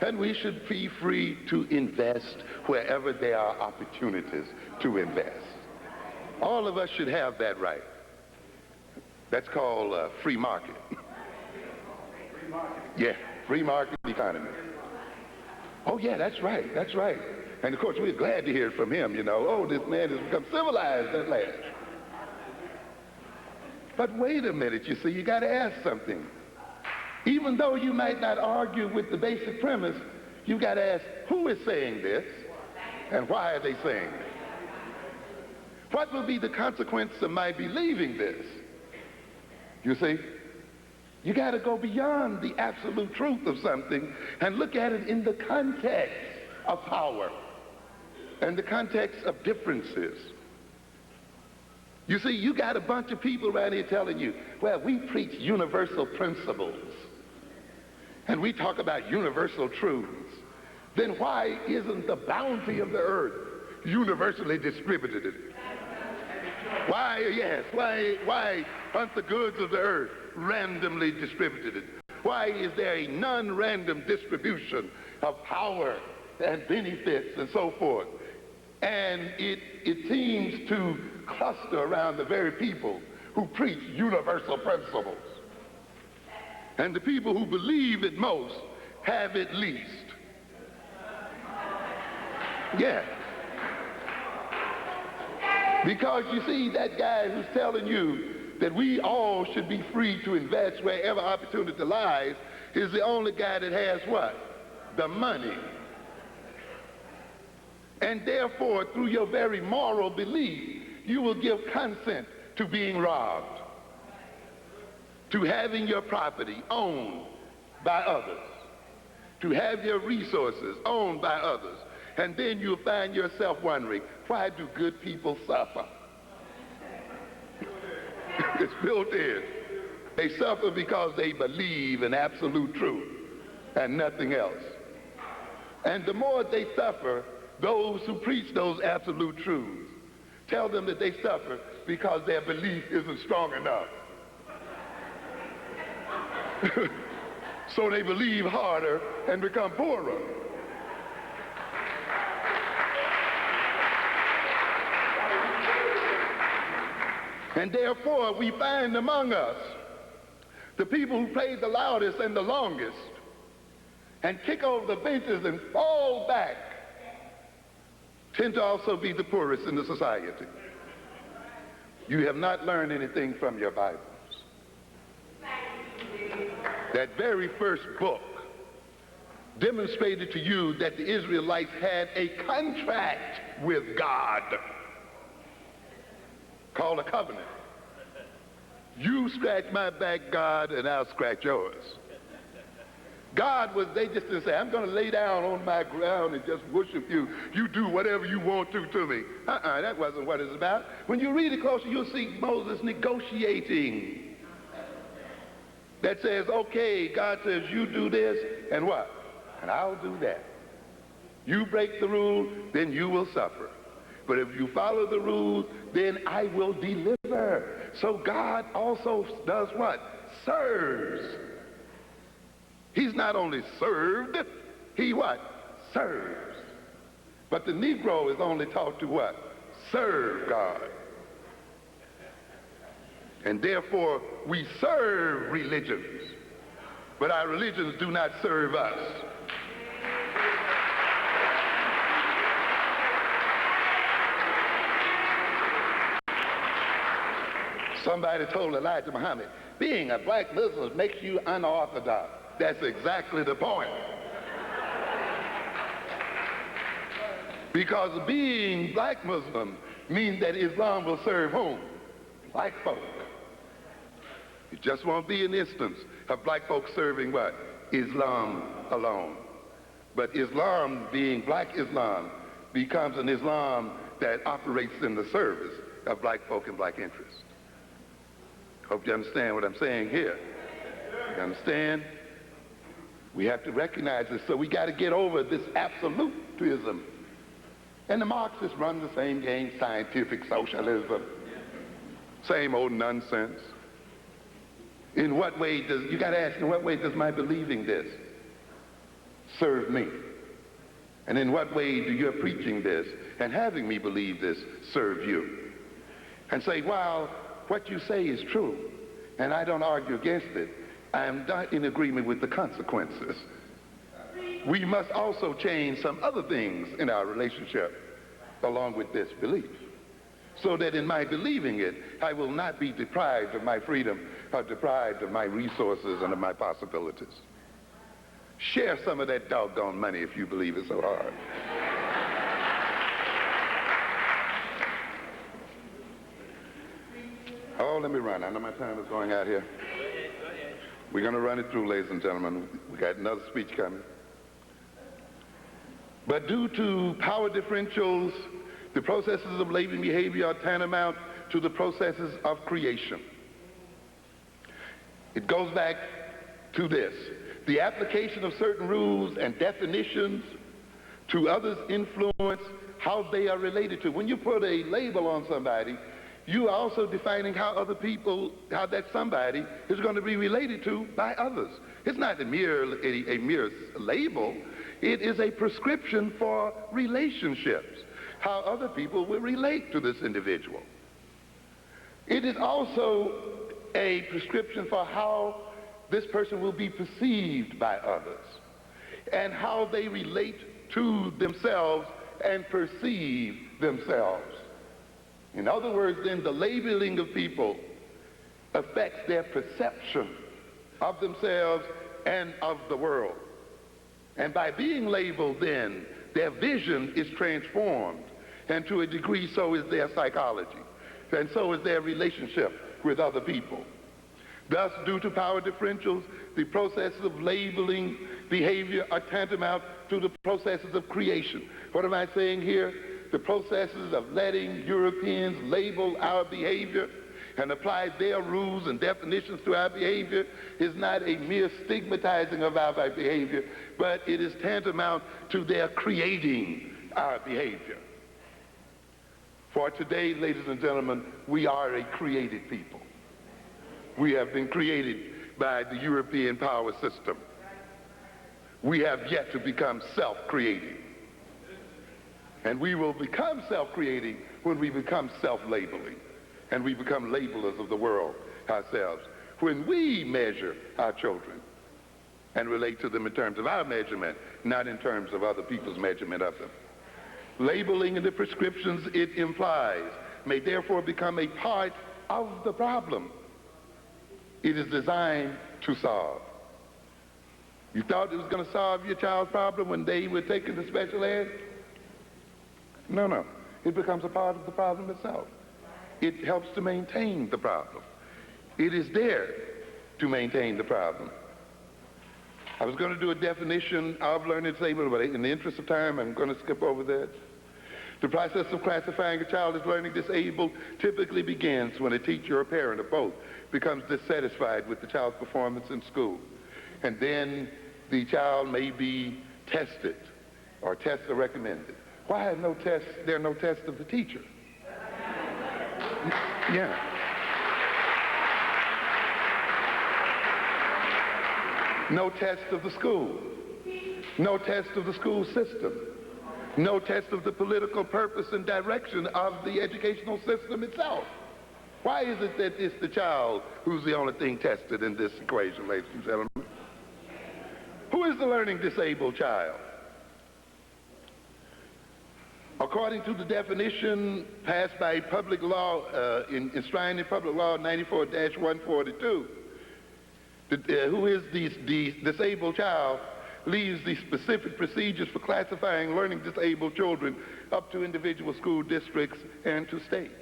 And we should be free to invest wherever there are opportunities to invest. All of us should have that right. That's called free market. Free market. Yeah. Free market economy. Oh, yeah, that's right, that's right. And, of course, we're glad to hear from him, you know. Oh, this man has become civilized at last. But wait a minute, you see, you got to ask something. Even though you might not argue with the basic premise, you got to ask, who is saying this, and why are they saying it? What will be the consequence of my believing this? You see? You got to go beyond the absolute truth of something and look at it in the context of power and the context of differences. You see, you got a bunch of people around here telling you, well, we preach universal principles and we talk about universal truths. Then why isn't the bounty of the earth universally distributed? Why aren't the goods of the earth randomly distributed? Why is there a non-random distribution of power and benefits and so forth? And it seems to cluster around the very people who preach universal principles. And the people who believe it most have it least. Yeah. Because you see, that guy who's telling you that we all should be free to invest wherever opportunity lies is the only guy that has what? The money. And therefore, through your very moral belief, you will give consent to being robbed, to having your property owned by others, to have your resources owned by others. And then you'll find yourself wondering, why do good people suffer? It's built in. They suffer because they believe in absolute truth and nothing else. And the more they suffer, those who preach those absolute truths tell them that they suffer because their belief isn't strong enough. So they believe harder and become poorer. And therefore, we find among us the people who played the loudest and the longest and kick over the benches and fall back tend to also be the poorest in the society. You have not learned anything from your Bibles. That very first book demonstrated to you that the Israelites had a contract with God called a covenant. You scratch my back, God, and I'll scratch yours. They just didn't say, I'm going to lay down on my ground and just worship you. You do whatever you want to me. That wasn't what it's about. When you read it closer, you'll see Moses negotiating. That says, okay, God says, you do this, and what? And I'll do that. You break the rule, then you will suffer. But if you follow the rules, then I will deliver. So God also does what? Serves. He's not only served, he what? Serves. But the Negro is only taught to what? Serve God. And therefore, we serve religions, but our religions do not serve us. Somebody told Elijah Muhammad, being a black Muslim makes you unorthodox. That's exactly the point. Because being black Muslim means that Islam will serve whom? Black folk. It just won't be an instance of black folks serving what? Islam alone. But Islam, being black Islam, becomes an Islam that operates in the service of black folk and black interests. Hope you understand what I'm saying here. You understand? We have to recognize this, so we got to get over this absolutism. And the Marxists run the same game, scientific socialism, same old nonsense. In what way you got to ask, in what way does my believing this serve me? And in what way do your preaching this and having me believe this serve you? And say, well, what you say is true, and I don't argue against it. I am not in agreement with the consequences. We must also change some other things in our relationship along with this belief, so that in my believing it, I will not be deprived of my freedom or deprived of my resources and of my possibilities. Share some of that doggone money if you believe it so hard. Oh, let me run. I know my time is going out here. We're going to run it through, ladies and gentlemen. We got another speech coming. But due to power differentials, the processes of labeling behavior are tantamount to the processes of creation. It goes back to this. The application of certain rules and definitions to others influence how they are related to. When you put a label on somebody, you are also defining how other people, how that somebody is going to be related to by others. It's not a mere label. It is a prescription for relationships, how other people will relate to this individual. It is also a prescription for how this person will be perceived by others and how they relate to themselves and perceive themselves. In other words, then, the labeling of people affects their perception of themselves and of the world. And by being labeled, then, their vision is transformed, and to a degree, so is their psychology, and so is their relationship with other people. Thus, due to power differentials, the processes of labeling behavior are tantamount to the processes of creation. What am I saying here? The processes of letting Europeans label our behavior and apply their rules and definitions to our behavior is not a mere stigmatizing of our behavior, but it is tantamount to their creating our behavior. For today, ladies and gentlemen, we are a created people. We have been created by the European power system. We have yet to become self-creating. And we will become self-creating when we become self-labeling. and we become labelers of the world ourselves. When we measure our children and relate to them in terms of our measurement, not in terms of other people's measurement of them. Labeling and the prescriptions it implies may therefore become a part of the problem it is designed to solve. You thought it was going to solve your child's problem when they were taken to special ed? No. It becomes a part of the problem itself. It helps to maintain the problem. It is there to maintain the problem. I was going to do a definition of learning disabled, but in the interest of time, I'm going to skip over that. The process of classifying a child as learning disabled typically begins when a teacher or parent or both becomes dissatisfied with the child's performance in school. And then the child may be tested, or tests are recommended. Why are no tests? There are no tests of the teacher. Yeah. No test of the school. No test of the school system. No test of the political purpose and direction of the educational system itself. Why is it that it's the child who's the only thing tested in this equation, ladies and gentlemen? Who is the learning disabled child? According to the definition passed by public law, enshrined in public law 94-142, who is the disabled child leaves the specific procedures for classifying learning disabled children up to individual school districts and to states.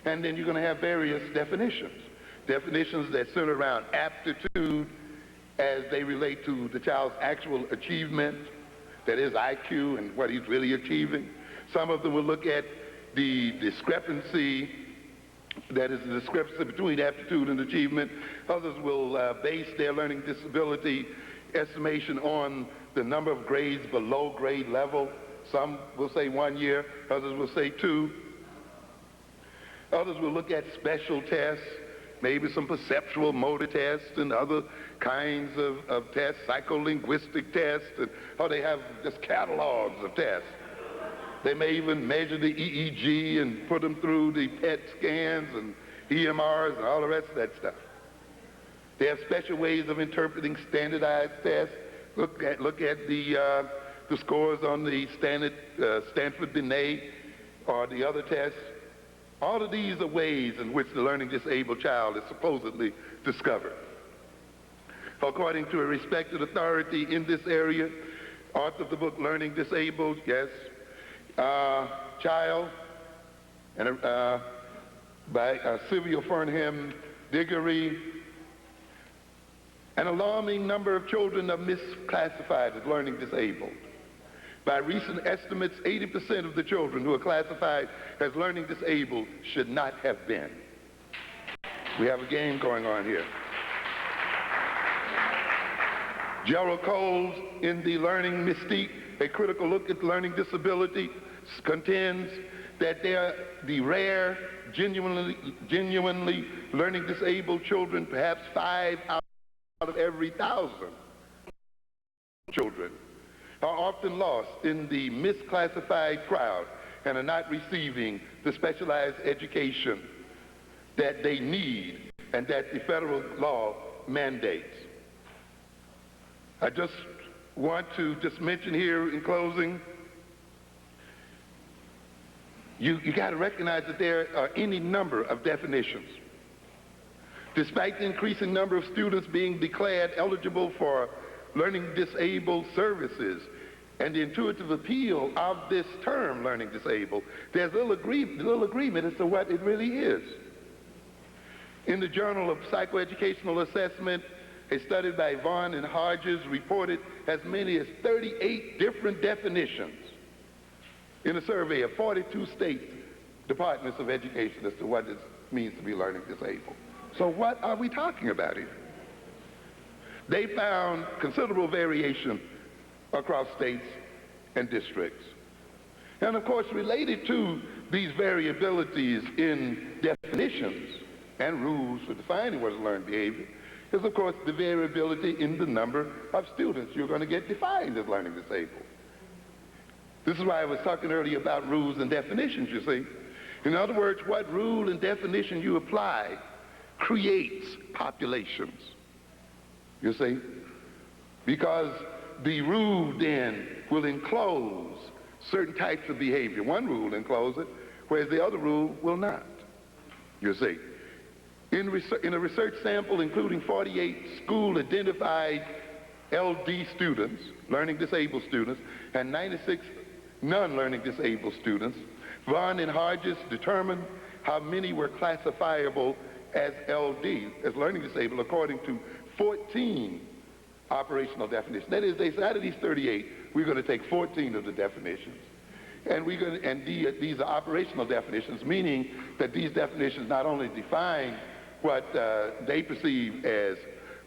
And then you're going to have various definitions. Definitions that center around aptitude as they relate to the child's actual achievement, that is IQ and what he's really achieving. Some of them will look at the discrepancy, that is the discrepancy between aptitude and achievement. Others will base their learning disability estimation on the number of grades below grade level. Some will say 1 year, others will say 2. Others will look at special tests, maybe some perceptual motor tests and other kinds of tests, psycholinguistic tests, and they have just catalogs of tests. They may even measure the EEG and put them through the PET scans and EMRs and all the rest of that stuff. They have special ways of interpreting standardized tests. Look at the scores on the Stanford Binet or the other tests. All of these are ways in which the learning disabled child is supposedly discovered. According to a respected authority in this area, author of the book Learning Disabled, yes, child, and by Sylvia Fernham Diggory, an alarming number of children are misclassified as learning disabled. By recent estimates, 80% of the children who are classified as learning disabled should not have been. We have a game going on here. Gerald Coles, in The Learning Mystique, a critical look at learning disability, contends that the rare, genuinely learning disabled children, perhaps 5 out of every 1,000 children, are often lost in the misclassified crowd and are not receiving the specialized education that they need and that the federal law mandates. I just want to mention here in closing, you got to recognize that there are any number of definitions. Despite the increasing number of students being declared eligible for learning disabled services and the intuitive appeal of this term, learning disabled, there's little agreement as to what it really is. In the Journal of Psychoeducational Assessment, a study by Vaughn and Hodges reported as many as 38 different definitions in a survey of 42 state departments of education as to what it means to be learning disabled. So what are we talking about here? They found considerable variation across states and districts. And of course, related to these variabilities in definitions and rules for defining what is learned behavior is, of course, the variability in the number of students you're going to get defined as learning disabled. This is why I was talking earlier about rules and definitions, you see. In other words, what rule and definition you apply creates populations, you see? Because the rule then will enclose certain types of behavior. One rule encloses it, whereas the other rule will not, you see. In a research sample including 48 school-identified LD students, learning disabled students, and 96 non-learning disabled students, Vaughn and Hodges determined how many were classifiable as LD, as learning disabled, according to 14 operational definitions. That is, they said out of these 38, we're going to take 14 of the definitions. And these are operational definitions, meaning that these definitions not only define what they perceive as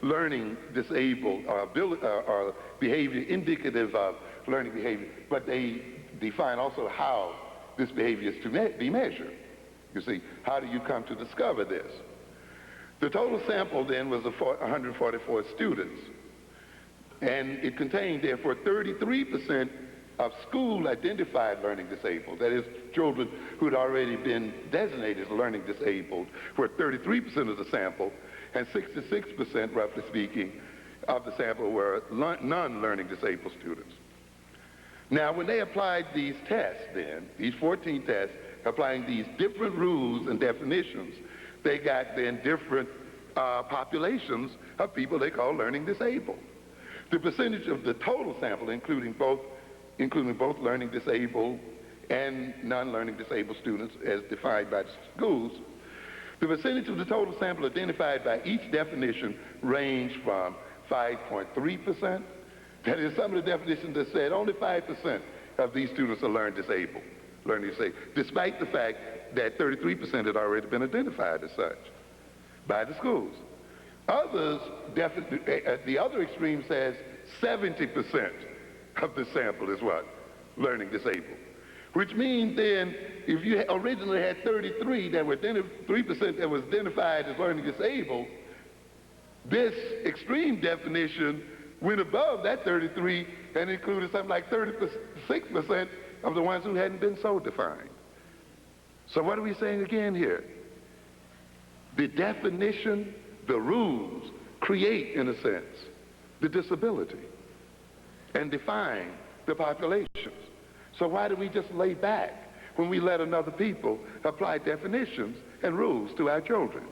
learning disabled or behavior indicative of learning behavior, but they define also how this behavior is to be measured. You see, how do you come to discover this? The total sample then was 144 students, and it contained therefore 33% of school-identified learning disabled, that is, children who had already been designated as learning disabled, were 33% of the sample, and 66%, roughly speaking, of the sample were non-learning disabled students. Now, when they applied these tests then, these 14 tests, applying these different rules and definitions, they got then different populations of people they call learning disabled. The percentage of the total sample, including both learning disabled and non-learning disabled students as defined by the schools, the percentage of the total sample identified by each definition ranged from 5.3%. That is, some of the definitions that said only 5% of these students are learning disabled, despite the fact that 33% had already been identified as such by the schools. Others, the other extreme says 70% of the sample is what? Learning disabled. Which means then, if you originally had 33 that were 3% that was identified as learning disabled, this extreme definition went above that 33 and included something like 36% of the ones who hadn't been so defined. So what are we saying again here? The definition, the rules, create, in a sense, the disability and define the populations. So why do we just lay back when we let another people apply definitions and rules to our children?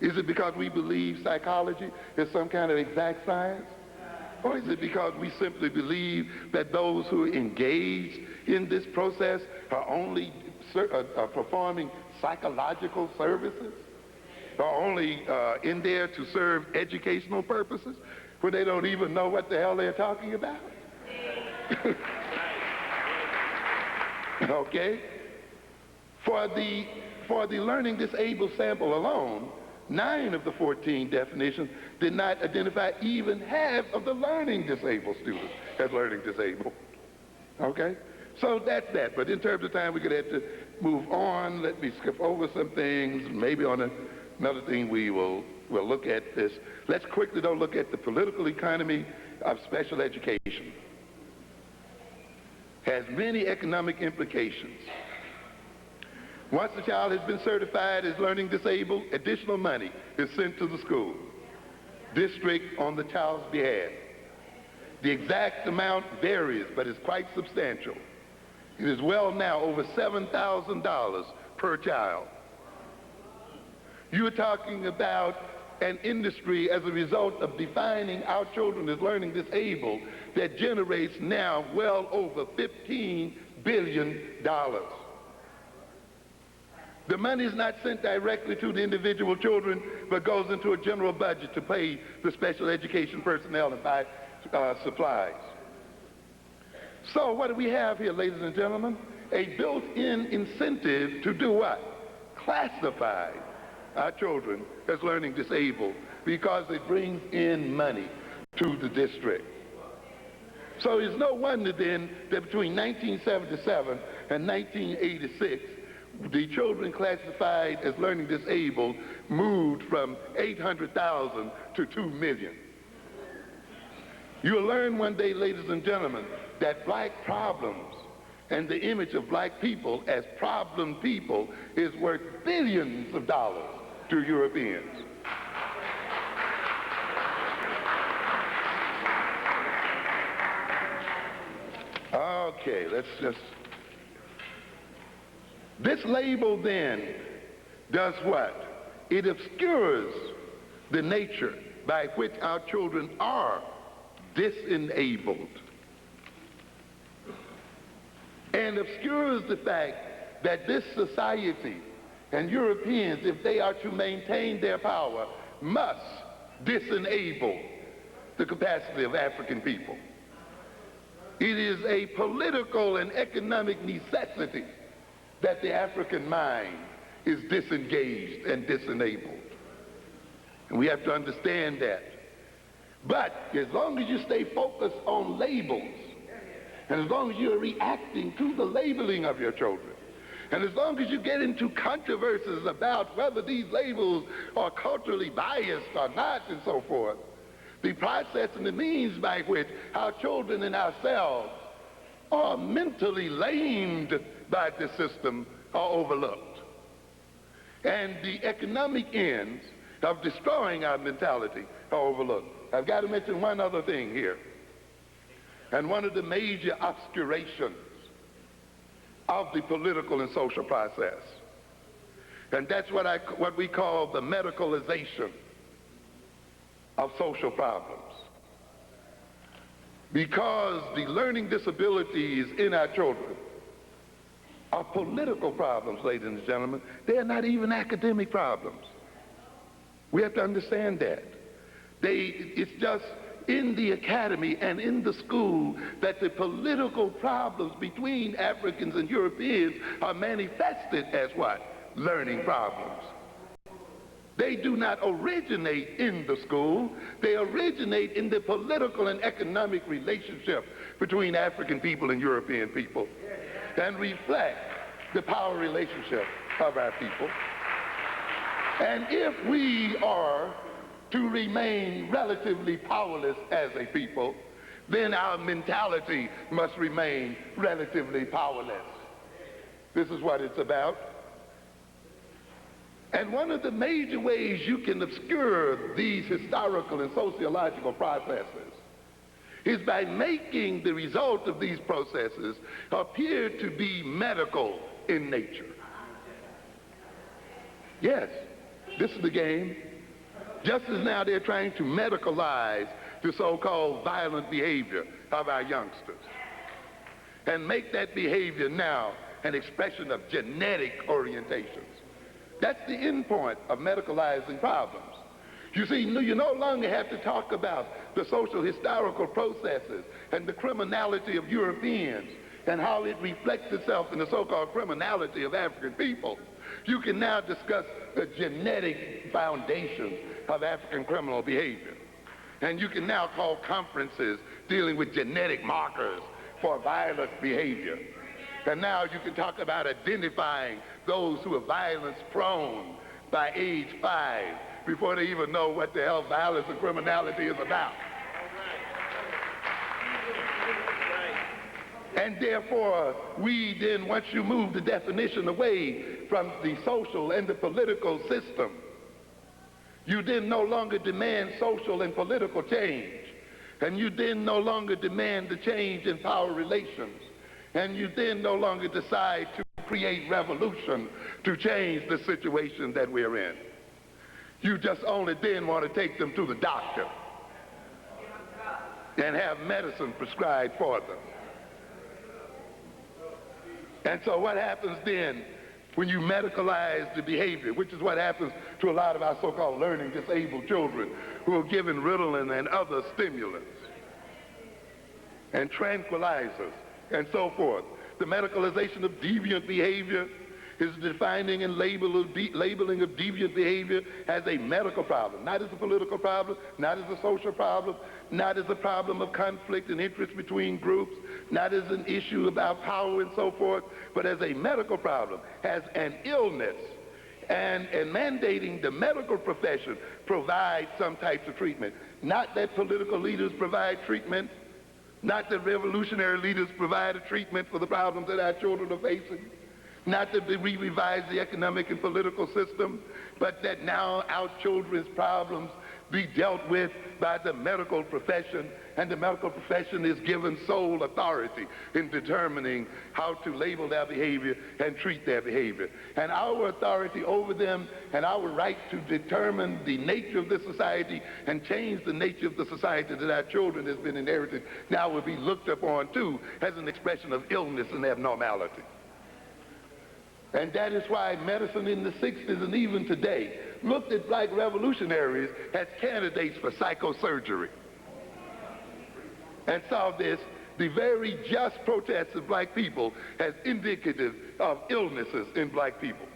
Is it because we believe psychology is some kind of exact science? Or is it because we simply believe that those who are engaged in this process are only performing psychological services? Are only in there to serve educational purposes when they don't even know what the hell they're talking about? Okay? For the learning disabled sample alone, 9 of the 14 definitions did not identify even half of the learning disabled students as learning disabled. Okay? So that's that. But in terms of time, we're going to have to move on. Let me skip over some things. Maybe on another thing we'll look at this. Let's quickly, though, look at the political economy of special education. Has many economic implications. Once the child has been certified as learning disabled, additional money is sent to the school district on the child's behalf. The exact amount varies, but is quite substantial. It is well now over $7,000 per child. You're talking about an industry as a result of defining our children as learning disabled that generates now well over $15 billion. The money is not sent directly to the individual children, but goes into a general budget to pay the special education personnel and buy supplies. So what do we have here, ladies and gentlemen? A built-in incentive to do what? Classify our children as learning disabled because it brings in money to the district. So it's no wonder then that between 1977 and 1986, the children classified as learning disabled moved from 800,000 to 2 million. You'll learn one day, ladies and gentlemen, that black problems and the image of black people as problem people is worth billions of dollars to Europeans. Okay, this label then does what? It obscures the nature by which our children are disenabled, and obscures the fact that this society and Europeans, if they are to maintain their power, must disenable the capacity of African people. It is a political and economic necessity that the African mind is disengaged and disenabled. And we have to understand that. But as long as you stay focused on labels, and as long as you're reacting to the labeling of your children, and as long as you get into controversies about whether these labels are culturally biased or not and so forth, the process and the means by which our children and ourselves are mentally lamed by the system are overlooked. And the economic ends of destroying our mentality are overlooked. I've got to mention one other thing here. And one of the major obscurations of the political and social process, and that's what we call the medicalization of social problems. Because the learning disabilities in our children are political problems, ladies and gentlemen. They are not even academic problems. We have to understand that. It's just in the academy and in the school that the political problems between Africans and Europeans are manifested as what? Learning problems. They do not originate in the school. They originate in the political and economic relationship between African people and European people, and reflect the power relationship of our people. And if we are to remain relatively powerless as a people, then our mentality must remain relatively powerless. This is what it's about. And one of the major ways you can obscure these historical and sociological processes is by making the result of these processes appear to be medical in nature. Yes, this is the game. Just as now they're trying to medicalize the so-called violent behavior of our youngsters and make that behavior now an expression of genetic orientations. That's the end point of medicalizing problems. You see, you no longer have to talk about the social historical processes and the criminality of Europeans and how it reflects itself in the so-called criminality of African people. You can now discuss the genetic foundations of African criminal behavior. And you can now call conferences dealing with genetic markers for violent behavior. And now you can talk about identifying those who are violence prone by age 5 before they even know what the hell violence and criminality is about. And therefore, we then, once you move the definition away from the social and the political system, you then no longer demand social and political change. And you then no longer demand the change in power relations. And you then no longer decide to create revolution to change the situation that we're in. You just only then want to take them to the doctor and have medicine prescribed for them. And so what happens then when you medicalize the behavior, which is what happens to a lot of our so-called learning disabled children who are given Ritalin and other stimulants and tranquilizers and so forth. The medicalization of deviant behavior is defining and labeling of deviant behavior as a medical problem, not as a political problem, not as a social problem, not as a problem of conflict and interest between groups, not as an issue about power and so forth, but as a medical problem, as an illness, and mandating the medical profession provide some types of treatment. Not that political leaders provide treatment, Not that revolutionary leaders provide a treatment for the problems that our children are facing. Not that we revise the economic and political system, but that now our children's problems be dealt with by the medical profession, and the medical profession is given sole authority in determining how to label their behavior and treat their behavior. And our authority over them and our right to determine the nature of the society and change the nature of the society that our children has been inherited now will be looked upon too as an expression of illness and abnormality. And that is why medicine in the 60s and even today looked at black revolutionaries as candidates for psychosurgery. And saw this, the very just protests of black people, as indicative of illnesses in black people.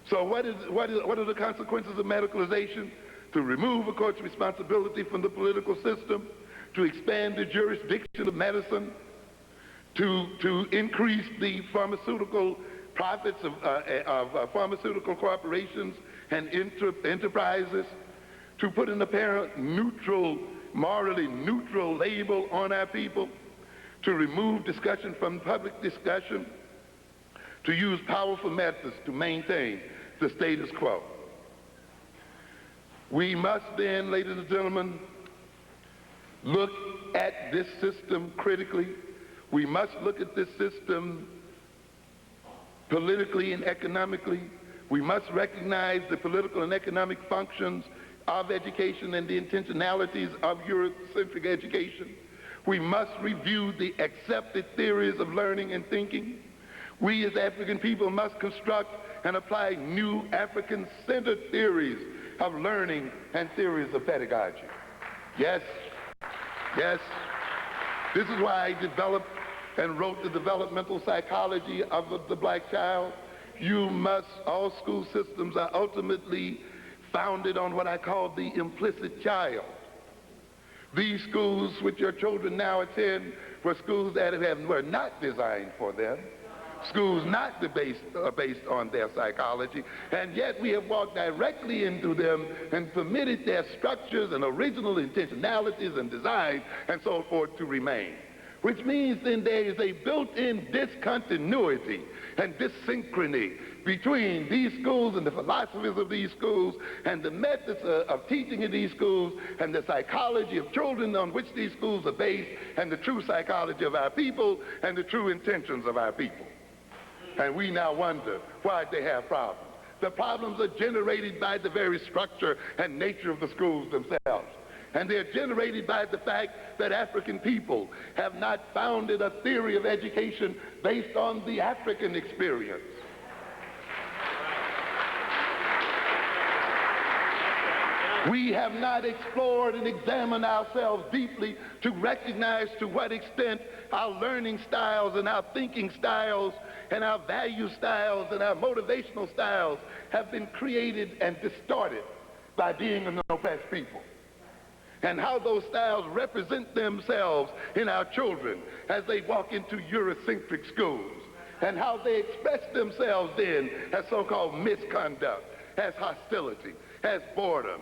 So what are the consequences of medicalization? To remove a court's responsibility from the political system, to expand the jurisdiction of medicine, to increase the pharmaceutical profits of pharmaceutical corporations and enterprises, to put an apparent neutral, morally neutral label on our people, to remove discussion from public discussion, to use powerful methods to maintain the status quo. We must then, ladies and gentlemen, look at this system critically. We must look at this system politically and economically. We must recognize the political and economic functions of education and the intentionalities of Eurocentric education. We must review the accepted theories of learning and thinking. We as African people must construct and apply new African-centered theories of learning and theories of pedagogy. Yes, yes. This is why I developed and wrote the developmental psychology of the black child. All school systems are ultimately founded on what I call the implicit child. These schools which your children now attend were schools that were not designed for them, schools not based on their psychology, and yet we have walked directly into them and permitted their structures and original intentionalities and design and so forth to remain. Which means then there is a built-in discontinuity and dissynchrony between these schools and the philosophies of these schools and the methods of teaching in these schools and the psychology of children on which these schools are based and the true psychology of our people and the true intentions of our people. And we now wonder why they have problems. The problems are generated by the very structure and nature of the schools themselves. And they're generated by the fact that African people have not founded a theory of education based on the African experience. We have not explored and examined ourselves deeply to recognize to what extent our learning styles and our thinking styles and our value styles and our motivational styles have been created and distorted by being an oppressed people. And how those styles represent themselves in our children as they walk into Eurocentric schools, and how they express themselves then as so-called misconduct, as hostility, as boredom,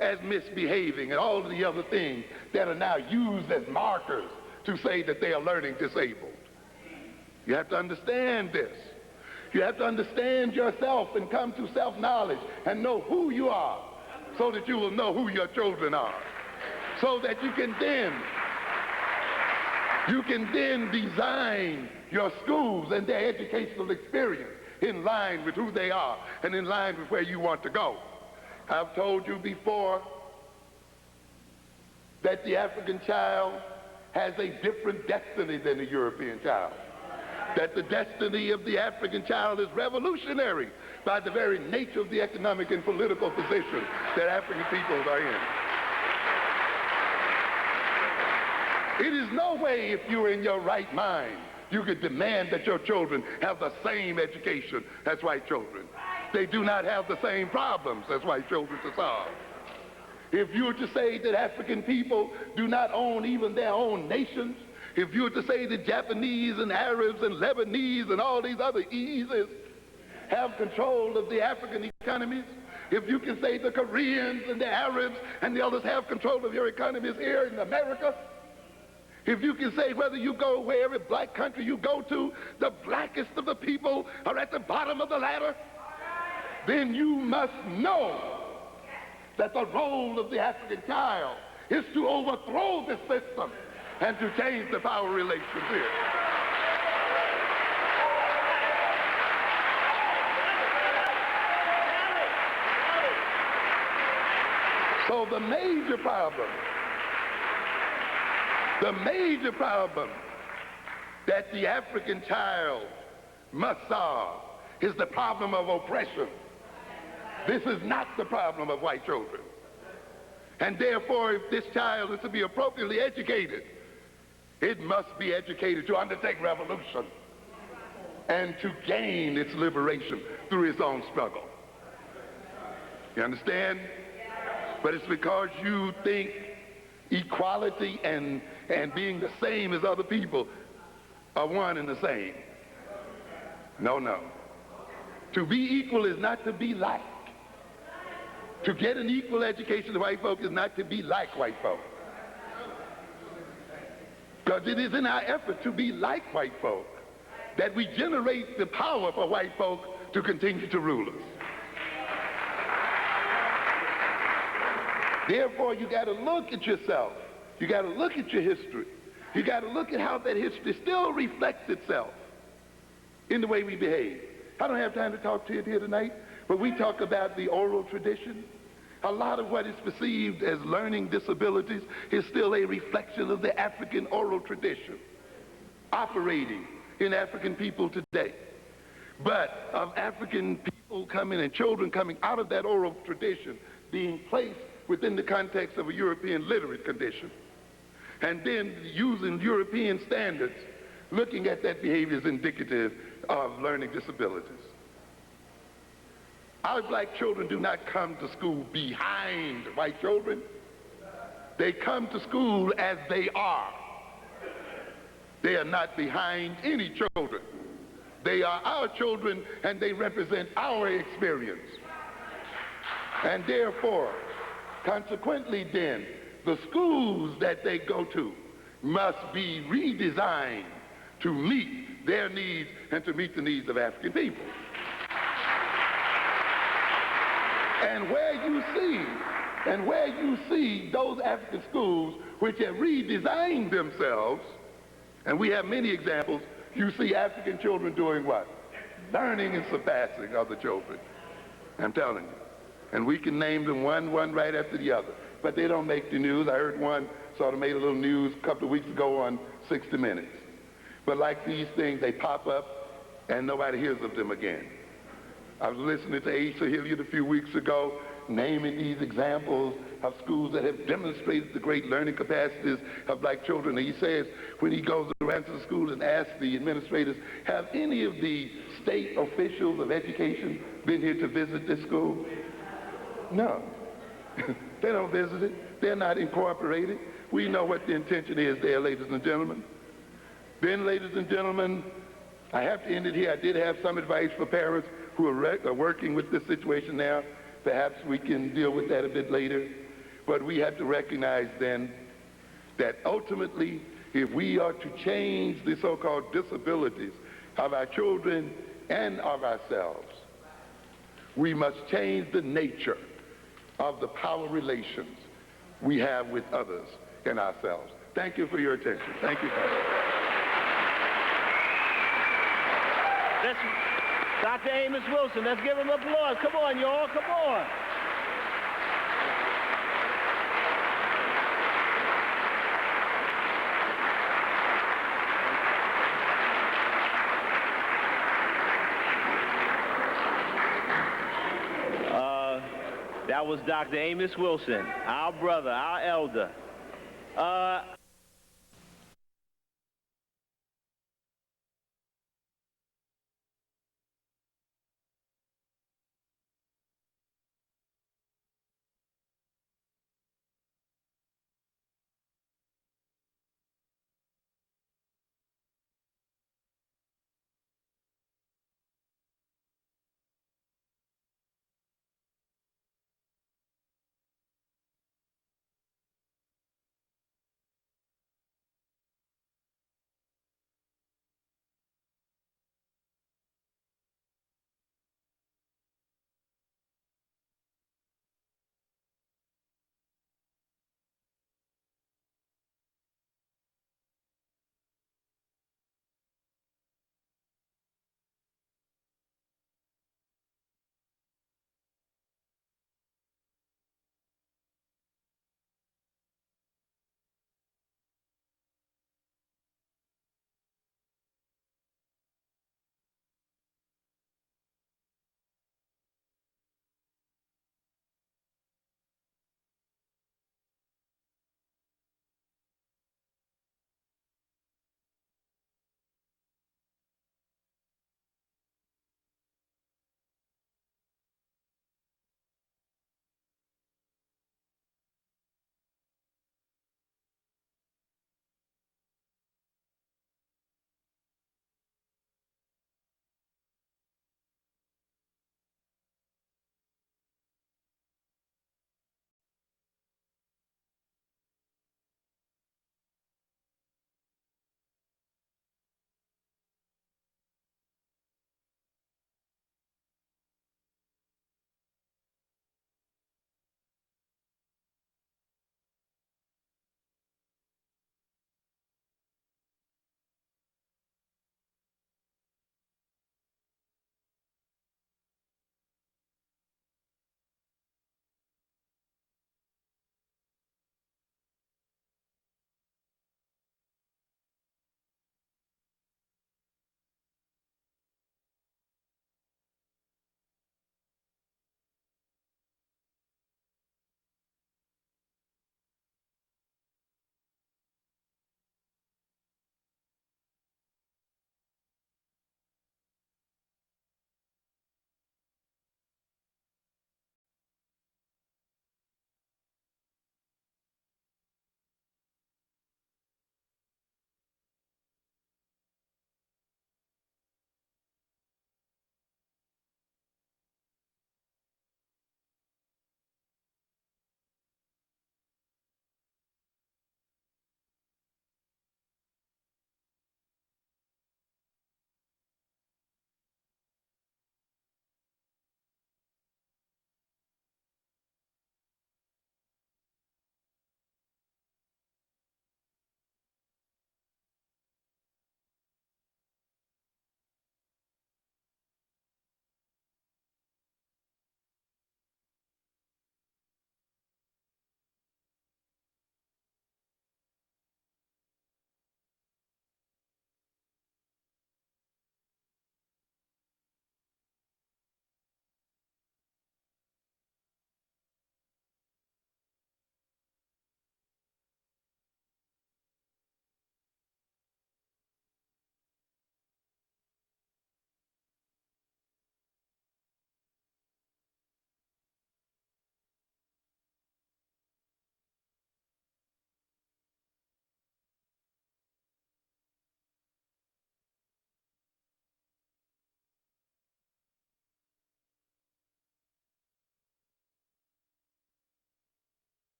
as misbehaving, and all of the other things that are now used as markers to say that they are learning disabled. You have to understand this. You have to understand yourself and come to self-knowledge and know who you are so that you will know who your children are. So that you can then design your schools and their educational experience in line with who they are and in line with where you want to go. I've told you before that the African child has a different destiny than the European child. That the destiny of the African child is revolutionary by the very nature of the economic and political position that African peoples are in. It is no way, if you're in your right mind, you could demand that your children have the same education as white children. They do not have the same problems as white children to solve. If you were to say that African people do not own even their own nations, if you were to say that Japanese and Arabs and Lebanese and all these other Eases have control of the African economies, if you can say the Koreans and the Arabs and the others have control of your economies here in America, If you can say whether you go wherever black country you go to, the blackest of the people are at the bottom of the ladder, then you must know that the role of the African child is to overthrow this system and to change the power relations here. So the major problem that the African child must solve is the problem of oppression. This is not the problem of white children. And therefore, if this child is to be appropriately educated, it must be educated to undertake revolution and to gain its liberation through its own struggle. You understand? But it's because you think equality and being the same as other people are one and the same. No, no. To be equal is not to be like. To get an equal education to white folk is not to be like white folk. Because it is in our effort to be like white folk that we generate the power for white folk to continue to rule us. Therefore, you got to look at yourself. You got to look at your history. You got to look at how that history still reflects itself in the way we behave. I don't have time to talk to you here tonight, but we talk about the oral tradition. A lot of what is perceived as learning disabilities is still a reflection of the African oral tradition operating in African people today. But of African people coming and children coming out of that oral tradition being placed within the context of a European literate condition, and then using European standards, looking at that behavior as indicative of learning disabilities. Our black children do not come to school behind white children. They come to school as they are. They are not behind any children. They are our children, and they represent our experience. And therefore, consequently then, the schools that they go to must be redesigned to meet their needs and to meet the needs of African people. And where you see those African schools which have redesigned themselves, and we have many examples, you see African children doing what? Learning and surpassing other children. I'm telling you. And we can name them one right after the other. But they don't make the news. I heard one sort of made a little news a couple of weeks ago on 60 Minutes. But like these things, they pop up and nobody hears of them again. I was listening to Asa Hilliard a few weeks ago, naming these examples of schools that have demonstrated the great learning capacities of black children. And he says, when he goes around to the school and asks the administrators, have any of the state officials of education been here to visit this school? No. They don't visit it. They're not incorporated. We know what the intention is there, ladies and gentlemen. Then, ladies and gentlemen, I have to end it here. I did have some advice for parents who are working with this situation now. Perhaps we can deal with that a bit later. But we have to recognize then that ultimately, if we are to change the so-called disabilities of our children and of ourselves, we must change the nature of the power relations we have with others and ourselves. Thank you for your attention. Thank you, Pastor. Dr. Amos Wilson, let's give him applause. Come on, y'all, come on. That was Dr. Amos Wilson, our brother, our elder.